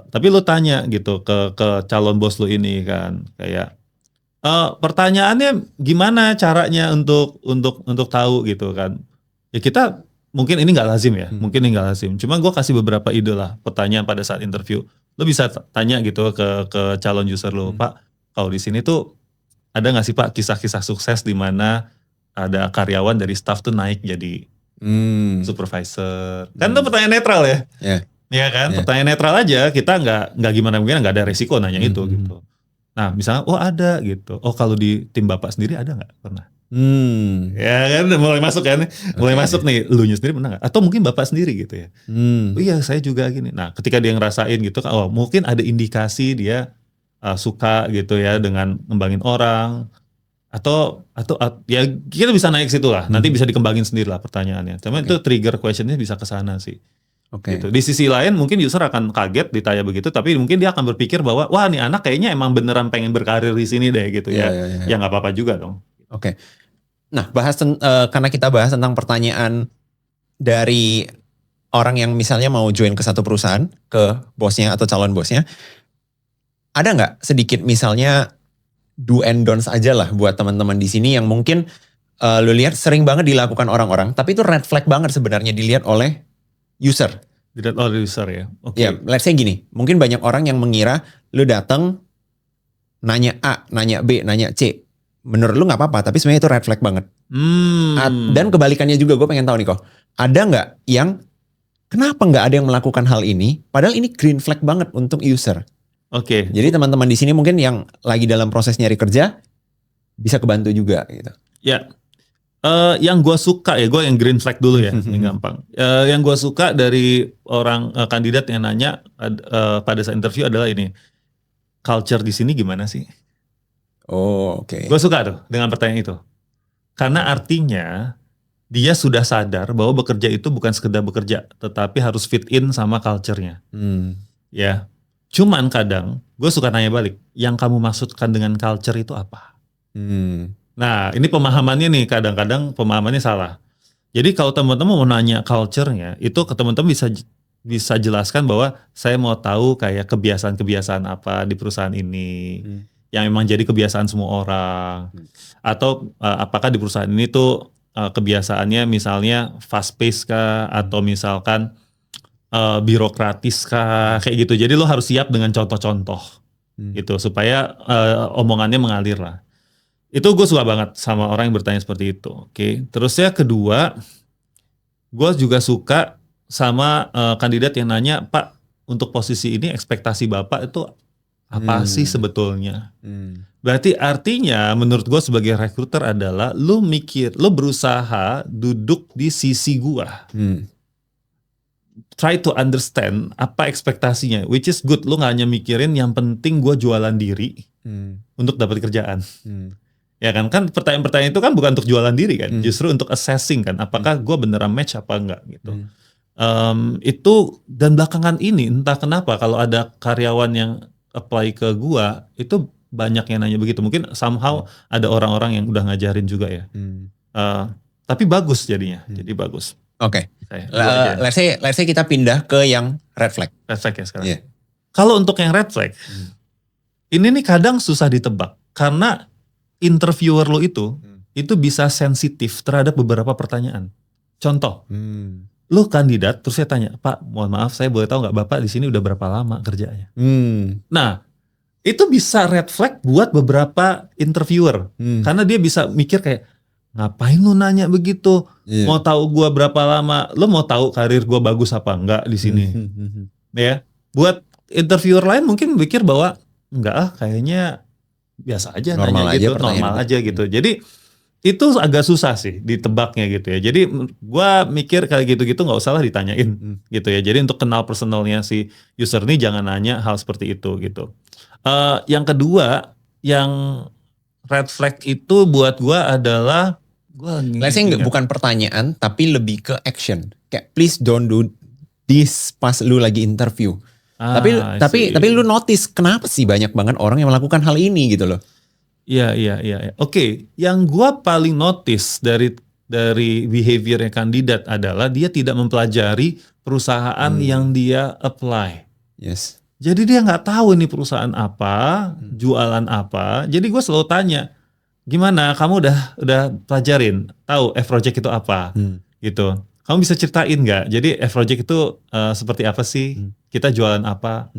Tapi lu tanya gitu ke calon bos lu ini kan, kayak pertanyaannya gimana caranya untuk tahu gitu kan. Ya kita mungkin ini nggak lazim ya, mungkin ini nggak lazim. Cuma gue kasih beberapa ide lah pertanyaan pada saat interview. Lo bisa tanya gitu ke calon user lo, Pak, kalau di sini tuh ada nggak sih Pak kisah-kisah sukses di mana ada karyawan dari staff tuh naik jadi supervisor? Kan itu pertanyaan netral ya, ya kan? Pertanyaan netral aja. Kita nggak gimana nggak ada resiko nanya itu gitu. Nah misalnya, oh ada gitu. Oh kalau di tim bapak sendiri ada nggak pernah? Ya kan mulai masuk kan, mulai masuk nih, lu sendiri pernah gak? Atau mungkin bapak sendiri gitu ya. Oh iya saya juga gini. Nah ketika dia ngerasain gitu, oh mungkin ada indikasi dia suka gitu ya dengan ngembangin orang. Atau ya kita bisa naik situ lah. Nanti bisa dikembangin sendiri lah pertanyaannya. Cuma itu trigger questionnya bisa ke sana sih. Gitu. Di sisi lain mungkin user akan kaget ditanya begitu, tapi mungkin dia akan berpikir bahwa wah nih anak kayaknya emang beneran pengen berkarir di sini deh gitu ya. Ya nggak apa-apa juga dong. Oke. Nah, karena kita bahas tentang pertanyaan dari orang yang misalnya mau join ke satu perusahaan, ke bosnya atau calon bosnya, ada nggak sedikit misalnya do and don'ts aja lah buat teman-teman di sini yang mungkin lu lihat sering banget dilakukan orang-orang, tapi itu red flag banget sebenarnya dilihat oleh user. Dilihat oleh user ya. Oke. Ya, let's say gini, mungkin banyak orang yang mengira lu datang nanya A, nanya B, nanya C. Menurut lu gak apa-apa, tapi sebenarnya itu red flag banget. Dan kebalikannya juga, gue pengen tahu nih kok. Ada gak yang, kenapa gak ada yang melakukan hal ini, padahal ini green flag banget untuk user. Oke. Jadi teman-teman di sini mungkin yang lagi dalam proses nyari kerja, bisa kebantu juga gitu. Ya, yang gue suka ya, gue yang green flag dulu ya, yang gampang. Yang gue suka dari orang kandidat yang nanya pada saat interview adalah ini, culture di sini gimana sih? Oh, oke. Gue suka tuh dengan pertanyaan itu. Karena artinya dia sudah sadar bahwa bekerja itu bukan sekedar bekerja, tetapi harus fit in sama culture-nya. Ya. Cuman kadang gue suka nanya balik, yang kamu maksudkan dengan culture itu apa? Nah, ini pemahamannya nih, kadang-kadang pemahamannya salah. Jadi kalau teman-teman mau nanya culture-nya, itu ke teman-teman bisa jelaskan bahwa saya mau tahu kayak kebiasaan-kebiasaan apa di perusahaan ini. Yang memang jadi kebiasaan semua orang, atau apakah di perusahaan ini tuh kebiasaannya misalnya fast pace kah, atau misalkan birokratis kah, kayak gitu. Jadi lo harus siap dengan contoh-contoh gitu supaya omongannya mengalir lah. Itu gue suka banget sama orang yang bertanya seperti itu. Oke. Terus ya kedua, gue juga suka sama kandidat yang nanya, Pak, untuk posisi ini ekspektasi Bapak itu apa sih sebetulnya? Berarti artinya menurut gue sebagai recruiter adalah lu berusaha duduk di sisi gue. Try to understand apa ekspektasinya, which is good. Lu gak hanya mikirin yang penting gue jualan diri untuk dapat kerjaan. Ya kan pertanyaan-pertanyaan itu kan bukan untuk jualan diri kan, justru untuk assessing kan, apakah gue beneran match apa enggak gitu. Itu dan belakangan ini entah kenapa kalau ada karyawan yang apply ke gue itu banyak yang nanya begitu. Mungkin somehow ada orang-orang yang udah ngajarin juga ya. Tapi bagus jadinya, jadi bagus. Oke. Let's say kita pindah ke yang red flag. Red flag ya sekarang. Kalau untuk yang red flag, ini nih kadang susah ditebak karena interviewer lo itu bisa sensitif terhadap beberapa pertanyaan. Contoh, lo kandidat terus saya tanya, Pak, mohon maaf saya boleh tahu nggak Bapak di sini udah berapa lama kerjanya? Nah, itu bisa red flag buat beberapa interviewer karena dia bisa mikir kayak, ngapain lu nanya begitu? Mau tahu gua berapa lama? Lo mau tahu karir gua bagus apa enggak di sini? Ya, buat interviewer lain mungkin mikir bahwa enggak kayaknya biasa aja, normal nanya gitu, normal aja gitu. Jadi itu agak susah sih ditebaknya gitu ya. Jadi gua mikir kayak gitu-gitu nggak usah lah ditanyain gitu ya. Jadi untuk kenal personalnya si user ini jangan nanya hal seperti itu gitu. Yang kedua, yang red flag itu buat gua adalah let's say bukan pertanyaan tapi lebih ke action. Kayak please don't do this pas lu lagi interview. Tapi lu notice kenapa sih banyak banget orang yang melakukan hal ini gitu loh. Iya. Oke, yang gua paling notice dari behaviornya kandidat adalah dia tidak mempelajari perusahaan yang dia apply. Yes. Jadi dia nggak tahu ini perusahaan apa, jualan apa. Jadi gue selalu tanya, gimana? Kamu udah pelajarin, tahu F-Project itu apa, gitu. Kamu bisa ceritain nggak? Jadi F-Project itu seperti apa sih? Kita jualan apa?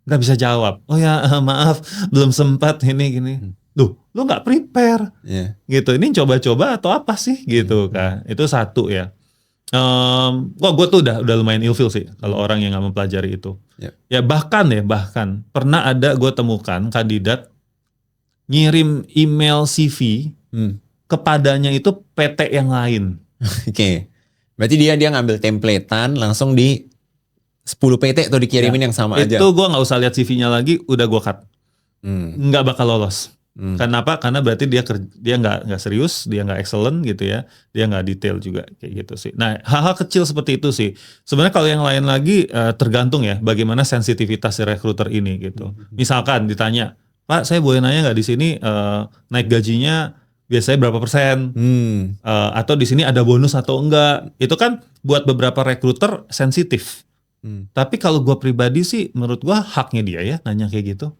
Nggak bisa jawab. Oh ya maaf, belum sempat ini gini. Duh, lu nggak prepare, gitu. Ini coba-coba atau apa sih, gitu kan? Itu satu ya. Gue tuh udah lumayan ilfil sih kalau orang yang nggak mempelajari itu. Ya bahkan pernah ada gue temukan kandidat ngirim email CV kepadanya itu PT yang lain. Oke. Berarti dia ngambil templatean langsung di 10 PT tuh dikirimin yang sama aja. Itu gue nggak usah lihat CV-nya lagi, udah gue cut. Nggak bakal lolos. Kenapa? Karena berarti dia nggak serius, dia nggak excellent gitu ya, dia nggak detail juga kayak gitu sih. Nah hal-hal kecil seperti itu sih. Sebenarnya kalau yang lain lagi tergantung ya, bagaimana sensitivitas si recruiter ini gitu. Misalkan ditanya, Pak, saya boleh nanya nggak di sini naik gajinya biasanya berapa persen? Atau di sini ada bonus atau enggak? Itu kan buat beberapa recruiter sensitif. Tapi kalau gue pribadi sih, menurut gue haknya dia ya nanya kayak gitu.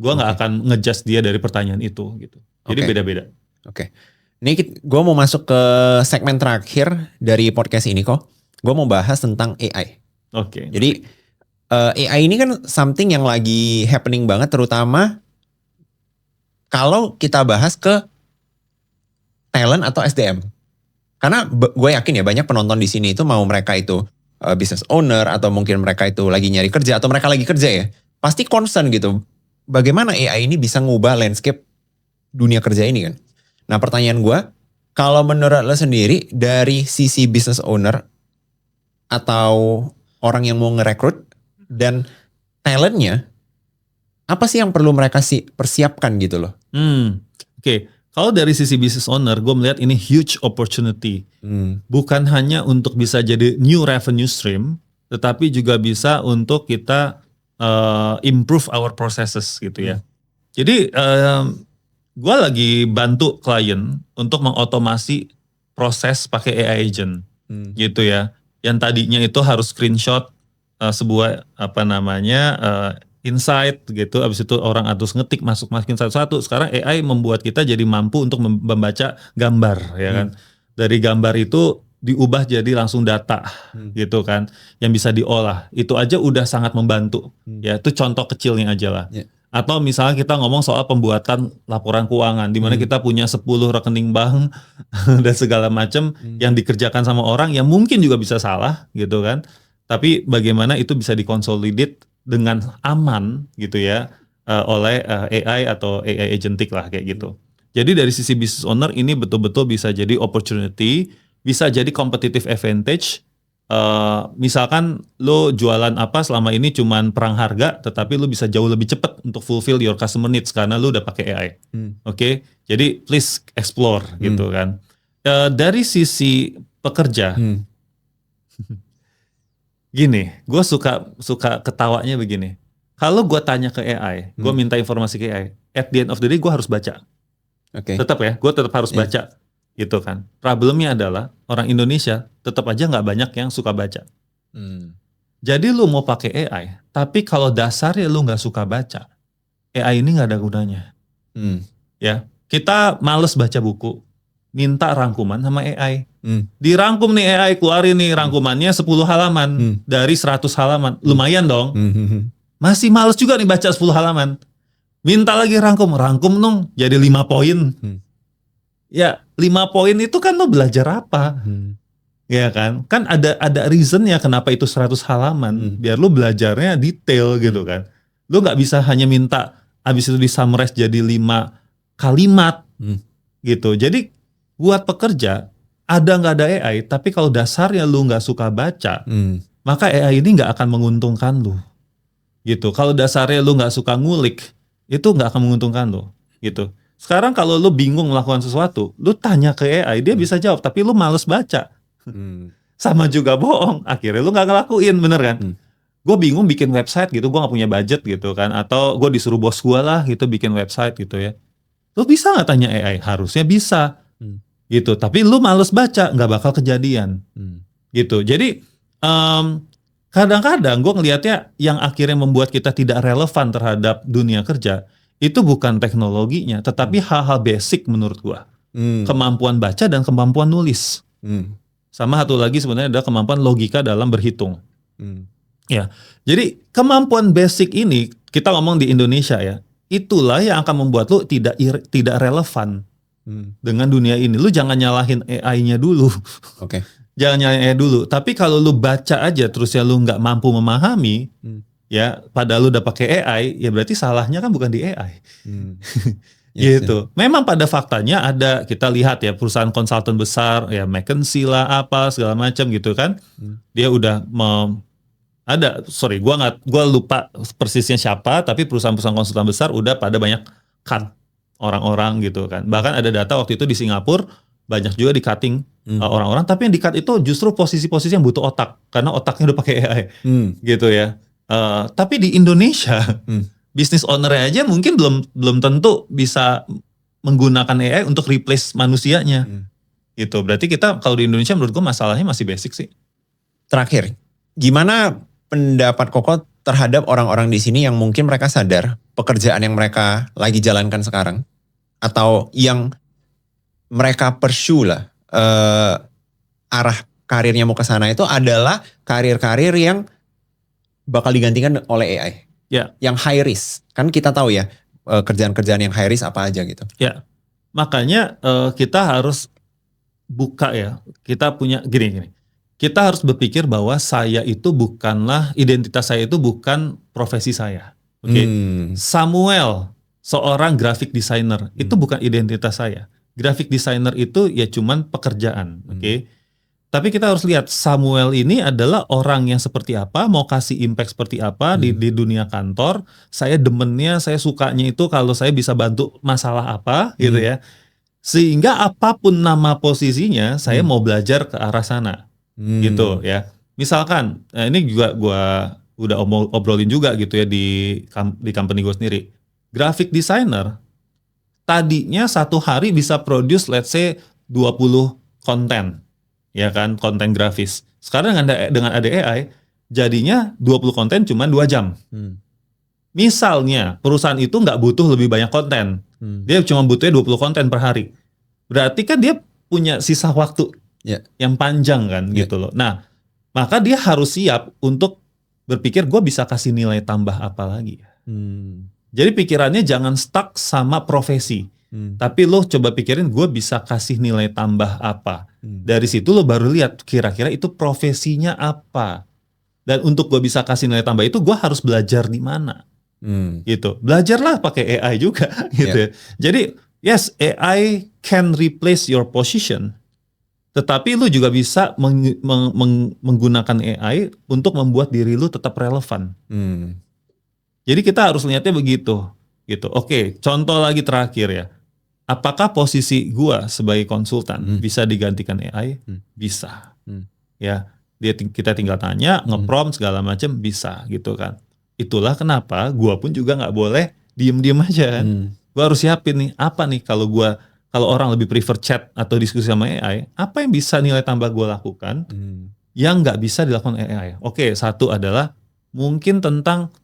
Gue nggak akan ngejudge dia dari pertanyaan itu gitu. Jadi beda-beda. Oke. Ini gue mau masuk ke segmen terakhir dari podcast ini kok. Gue mau bahas tentang AI. Oke. Jadi AI ini kan something yang lagi happening banget, terutama kalau kita bahas ke talent atau SDM. Karena gue yakin ya banyak penonton di sini itu mau mereka itu business owner atau mungkin mereka itu lagi nyari kerja atau mereka lagi kerja ya. Pasti concern gitu. Bagaimana AI ini bisa ngubah landscape dunia kerja ini kan. Nah pertanyaan gue, kalau menurut lo sendiri dari sisi business owner atau orang yang mau ngerekrut dan talentnya, apa sih yang perlu mereka persiapkan gitu loh? Oke. Kalau dari sisi business owner, gue melihat ini huge opportunity. Bukan hanya untuk bisa jadi new revenue stream, tetapi juga bisa untuk kita improve our processes gitu ya. Jadi gue lagi bantu klien untuk mengotomasi proses pakai AI agent gitu ya. Yang tadinya itu harus screenshot sebuah insight gitu, abis itu orang harus ngetik masukin satu-satu. Sekarang AI membuat kita jadi mampu untuk membaca gambar ya kan. Dari gambar itu diubah jadi langsung data gitu kan, yang bisa diolah. Itu aja udah sangat membantu. Ya, itu contoh kecilnya aja lah. Yeah. Atau misalnya kita ngomong soal pembuatan laporan keuangan, di mana kita punya 10 rekening bank dan segala macam yang dikerjakan sama orang yang mungkin juga bisa salah gitu kan. Tapi bagaimana itu bisa dikonsolidate dengan aman gitu ya oleh AI atau AI agentic lah kayak gitu. Jadi dari sisi business owner ini betul-betul bisa jadi opportunity, bisa jadi competitive advantage. Misalkan lo jualan apa selama ini cuman perang harga, tetapi lo bisa jauh lebih cepat untuk fulfill your customer needs karena lo udah pakai AI. Oke, jadi please explore gitu kan. Dari sisi pekerja, gini, gue suka ketawanya begini. Kalau gue tanya ke AI, gue minta informasi ke AI, at the end of the day gue harus baca. Tetap ya, gue tetap harus baca. Gitu kan. Problemnya adalah orang Indonesia tetap aja nggak banyak yang suka baca. Jadi lu mau pakai AI, tapi kalau dasarnya lu nggak suka baca, AI ini nggak ada gunanya. Ya, kita males baca buku, minta rangkuman sama AI. Dirangkum nih AI, keluarin nih rangkumannya 10 halaman dari 100 halaman, lumayan dong. Masih males juga nih baca 10 halaman. Minta lagi rangkum dong jadi 5 poin. Ya 5 poin itu kan lo belajar apa? Ya kan? Kan ada reasonnya kenapa itu 100 halaman. Biar lo belajarnya detail gitu kan. Lo gak bisa hanya minta habis itu di-summarize jadi 5 kalimat gitu. Jadi buat pekerja ada gak ada AI, tapi kalau dasarnya lo gak suka baca, maka AI ini gak akan menguntungkan lo. Gitu. Kalau dasarnya lo gak suka ngulik, itu gak akan menguntungkan lo. Gitu. Sekarang kalau lu bingung melakukan sesuatu, lu tanya ke AI, dia bisa jawab, tapi lu males baca. Sama juga bohong, akhirnya lu gak ngelakuin, bener kan? Gue bingung bikin website gitu, gue gak punya budget gitu kan, atau gue disuruh bos gue lah gitu bikin website gitu ya. Lu bisa gak tanya AI? Harusnya bisa. Gitu, tapi lu males baca, gak bakal kejadian. Gitu, jadi kadang-kadang gue ngelihatnya yang akhirnya membuat kita tidak relevan terhadap dunia kerja, itu bukan teknologinya, tetapi hal-hal basic menurut gua. Kemampuan baca dan kemampuan nulis. Sama satu lagi sebenarnya adalah kemampuan logika dalam berhitung. Ya, jadi kemampuan basic ini kita ngomong di Indonesia ya, itulah yang akan membuat lu tidak relevan dengan dunia ini. Lu jangan nyalahin AI-nya dulu. Jangan nyalahin AI dulu. Tapi kalau lu baca aja terus ya lu nggak mampu memahami. Ya, padahal lu udah pakai AI, ya berarti salahnya kan bukan di AI. Gitu. Memang pada faktanya ada, kita lihat ya perusahaan konsultan besar, ya McKinsey lah apa segala macam gitu kan. Dia udah gua lupa persisnya siapa, tapi perusahaan-perusahaan konsultan besar udah pada banyak cut orang-orang gitu kan. Bahkan ada data waktu itu di Singapura banyak juga di cutting orang-orang, tapi yang di cut itu justru posisi-posisi yang butuh otak karena otaknya udah pakai AI. Gitu ya. Tapi di Indonesia, business owner aja mungkin belum tentu bisa menggunakan AI untuk replace manusianya. Gitu. Berarti kita kalau di Indonesia menurut gue masalahnya masih basic sih. Terakhir, gimana pendapat Koko terhadap orang-orang di sini yang mungkin mereka sadar pekerjaan yang mereka lagi jalankan sekarang atau yang mereka pursue lah arah karirnya mau ke sana itu adalah karir-karir yang bakal digantikan oleh AI. Ya. Yang high risk. Kan kita tahu ya kerjaan-kerjaan yang high risk apa aja gitu. Ya. Makanya kita harus buka ya. Kita punya gini. Kita harus berpikir bahwa saya itu bukanlah, identitas saya itu bukan profesi saya. Oke. Samuel, seorang graphic designer, itu bukan identitas saya. Graphic designer itu ya cuman pekerjaan. Oke. Tapi kita harus lihat Samuel ini adalah orang yang seperti apa, mau kasih impact seperti apa di dunia kantor. Saya demennya, saya sukanya itu kalau saya bisa bantu masalah apa gitu ya. Sehingga apapun nama posisinya, saya mau belajar ke arah sana gitu ya. Misalkan, ini juga gue udah obrolin juga gitu ya di company gue sendiri. Graphic designer, tadinya satu hari bisa produce let's say 20 konten. Ya kan, konten grafis. Sekarang dengan ada AI, jadinya 20 konten cuma 2 jam. Misalnya, perusahaan itu nggak butuh lebih banyak konten. Dia cuma butuhnya 20 konten per hari. Berarti kan dia punya sisa waktu Ya. yang panjang kan gitu loh. Nah, maka dia harus siap untuk berpikir gue bisa kasih nilai tambah apa lagi. Jadi pikirannya jangan stuck sama profesi. Tapi lo coba pikirin gue bisa kasih nilai tambah apa. Dari situ lo baru lihat kira-kira itu profesinya apa. Dan untuk gue bisa kasih nilai tambah itu gue harus belajar di mana. Gitu. Belajarlah pakai AI juga gitu. Jadi yes, AI can replace your position. Tetapi lu juga bisa menggunakan AI untuk membuat diri lu tetap relevan. Jadi kita harus lihatnya begitu, gitu. Oke, contoh lagi terakhir ya. Apakah posisi gua sebagai konsultan bisa digantikan AI? Bisa. Ya, kita tinggal tanya, nge-prompt segala macam bisa, gitu kan. Itulah kenapa gua pun juga nggak boleh diem-diem aja kan. Gua harus siapin nih, apa nih kalau orang lebih prefer chat atau diskusi sama AI, apa yang bisa nilai tambah gua lakukan yang nggak bisa dilakukan AI? Oke, satu adalah mungkin tentang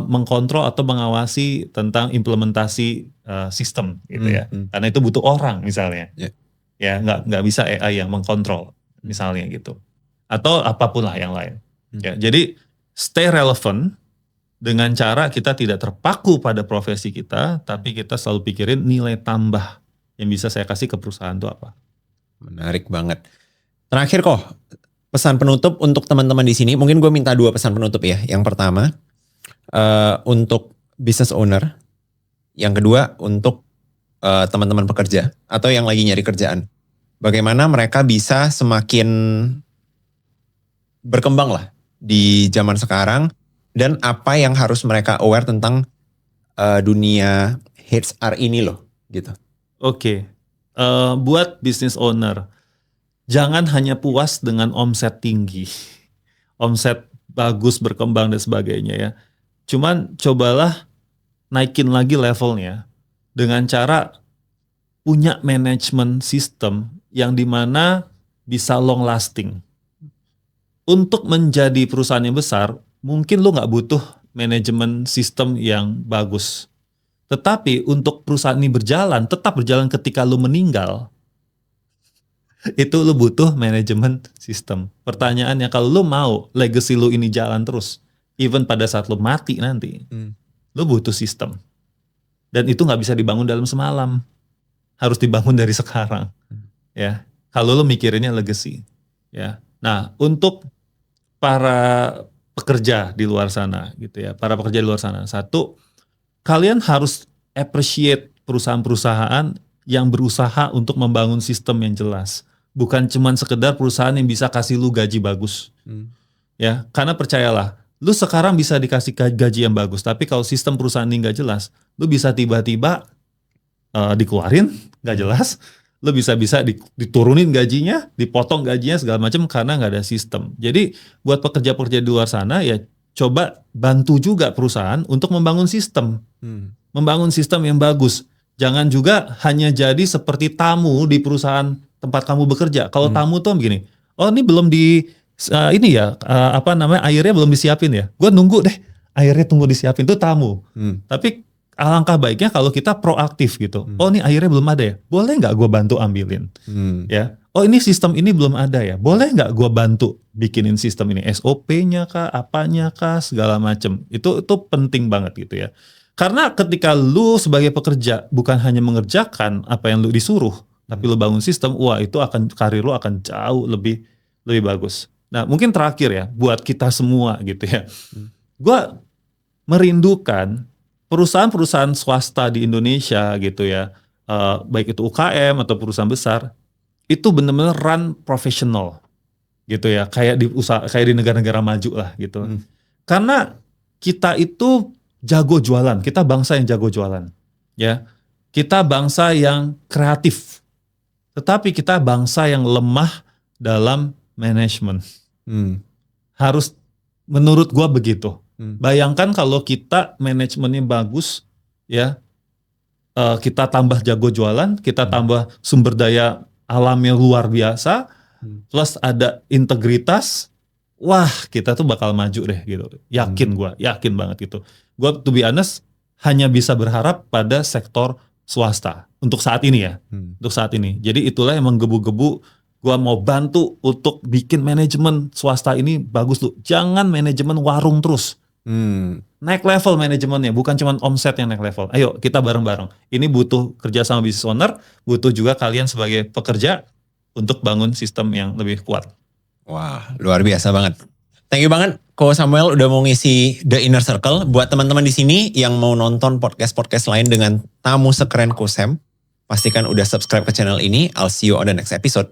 mengkontrol atau mengawasi tentang implementasi sistem gitu ya, karena itu butuh orang misalnya, ya nggak bisa AI yang mengkontrol misalnya gitu, atau apapun lah yang lain. Ya, jadi stay relevant dengan cara kita tidak terpaku pada profesi kita, tapi kita selalu pikirin nilai tambah yang bisa saya kasih ke perusahaan itu apa. Menarik banget. Terakhir kok pesan penutup untuk teman-teman di sini. Mungkin gue minta 2 pesan penutup ya. Yang pertama untuk business owner, yang kedua untuk teman-teman pekerja atau yang lagi nyari kerjaan. Bagaimana mereka bisa semakin berkembang lah di zaman sekarang dan apa yang harus mereka aware tentang dunia HR ini loh, gitu. Oke. Buat business owner, jangan hanya puas dengan omset tinggi, omset bagus berkembang dan sebagainya ya. Cuman cobalah naikin lagi levelnya dengan cara punya manajemen sistem yang dimana bisa long lasting. Untuk menjadi perusahaan yang besar, mungkin lo nggak butuh manajemen sistem yang bagus. Tetapi untuk perusahaan ini tetap berjalan ketika lo meninggal, itu lo butuh manajemen sistem. Pertanyaannya, kalau lo mau legacy lo ini jalan terus, even pada saat lo mati nanti, lo butuh sistem. Dan itu nggak bisa dibangun dalam semalam, harus dibangun dari sekarang. Ya, kalau lo mikirinnya legacy. Ya, nah untuk para pekerja di luar sana, gitu ya, para pekerja di luar sana, satu, kalian harus appreciate perusahaan-perusahaan yang berusaha untuk membangun sistem yang jelas. Bukan cuman sekedar perusahaan yang bisa kasih lu gaji bagus. Ya, karena percayalah, lu sekarang bisa dikasih gaji yang bagus, tapi kalau sistem perusahaan ini gak jelas, lu bisa tiba-tiba dikeluarin, gak jelas. Lu bisa diturunin gajinya, dipotong gajinya segala macam karena gak ada sistem. Jadi buat pekerja-pekerja di luar sana ya, coba bantu juga perusahaan untuk membangun sistem. Membangun sistem yang bagus. Jangan juga hanya jadi seperti tamu di perusahaan tempat kamu bekerja. Kalau tamu tuh begini, oh ini belum airnya belum disiapin ya. Gue nunggu deh, airnya tunggu disiapin, itu tamu. Tapi alangkah baiknya kalau kita proaktif gitu. Oh ini airnya belum ada ya, boleh nggak gue bantu ambilin? Ya. Oh ini sistem ini belum ada ya, boleh nggak gue bantu bikinin sistem ini, SOP-nya kah, apanya kah, segala macem. Itu penting banget gitu ya. Karena ketika lu sebagai pekerja bukan hanya mengerjakan apa yang lu disuruh, tapi lu bangun sistem, wah itu karir lu akan jauh lebih bagus. Nah mungkin terakhir ya, buat kita semua gitu ya. Gue merindukan perusahaan-perusahaan swasta di Indonesia gitu ya, baik itu UKM atau perusahaan besar, itu benar-benar run profesional gitu ya, kayak di negara-negara maju lah gitu. Karena kita itu jago jualan, kita bangsa yang jago jualan, ya. Kita bangsa yang kreatif, tetapi kita bangsa yang lemah dalam manajemen. Harus, menurut gua begitu. Bayangkan kalau kita manajemennya bagus, ya, kita tambah jago jualan, kita tambah sumber daya alamnya luar biasa, plus ada integritas, wah kita tuh bakal maju deh gitu. Yakin banget gitu. Gue to be honest hanya bisa berharap pada sektor swasta untuk saat ini ya, untuk saat ini. Jadi itulah yang menggebu-gebu Gua mau bantu untuk bikin manajemen swasta ini bagus lu. Jangan manajemen warung terus. Naik level manajemennya, bukan cuma omset yang naik level. Ayo kita bareng-bareng. Ini butuh kerja sama business owner, butuh juga kalian sebagai pekerja untuk bangun sistem yang lebih kuat. Wah, luar biasa banget. Thank you banget Ko Samuel udah mau ngisi The Inner Circle. Buat teman-teman di sini yang mau nonton podcast-podcast lain dengan tamu sekeren Ko Sam, pastikan udah subscribe ke channel ini. I'll see you on the next episode.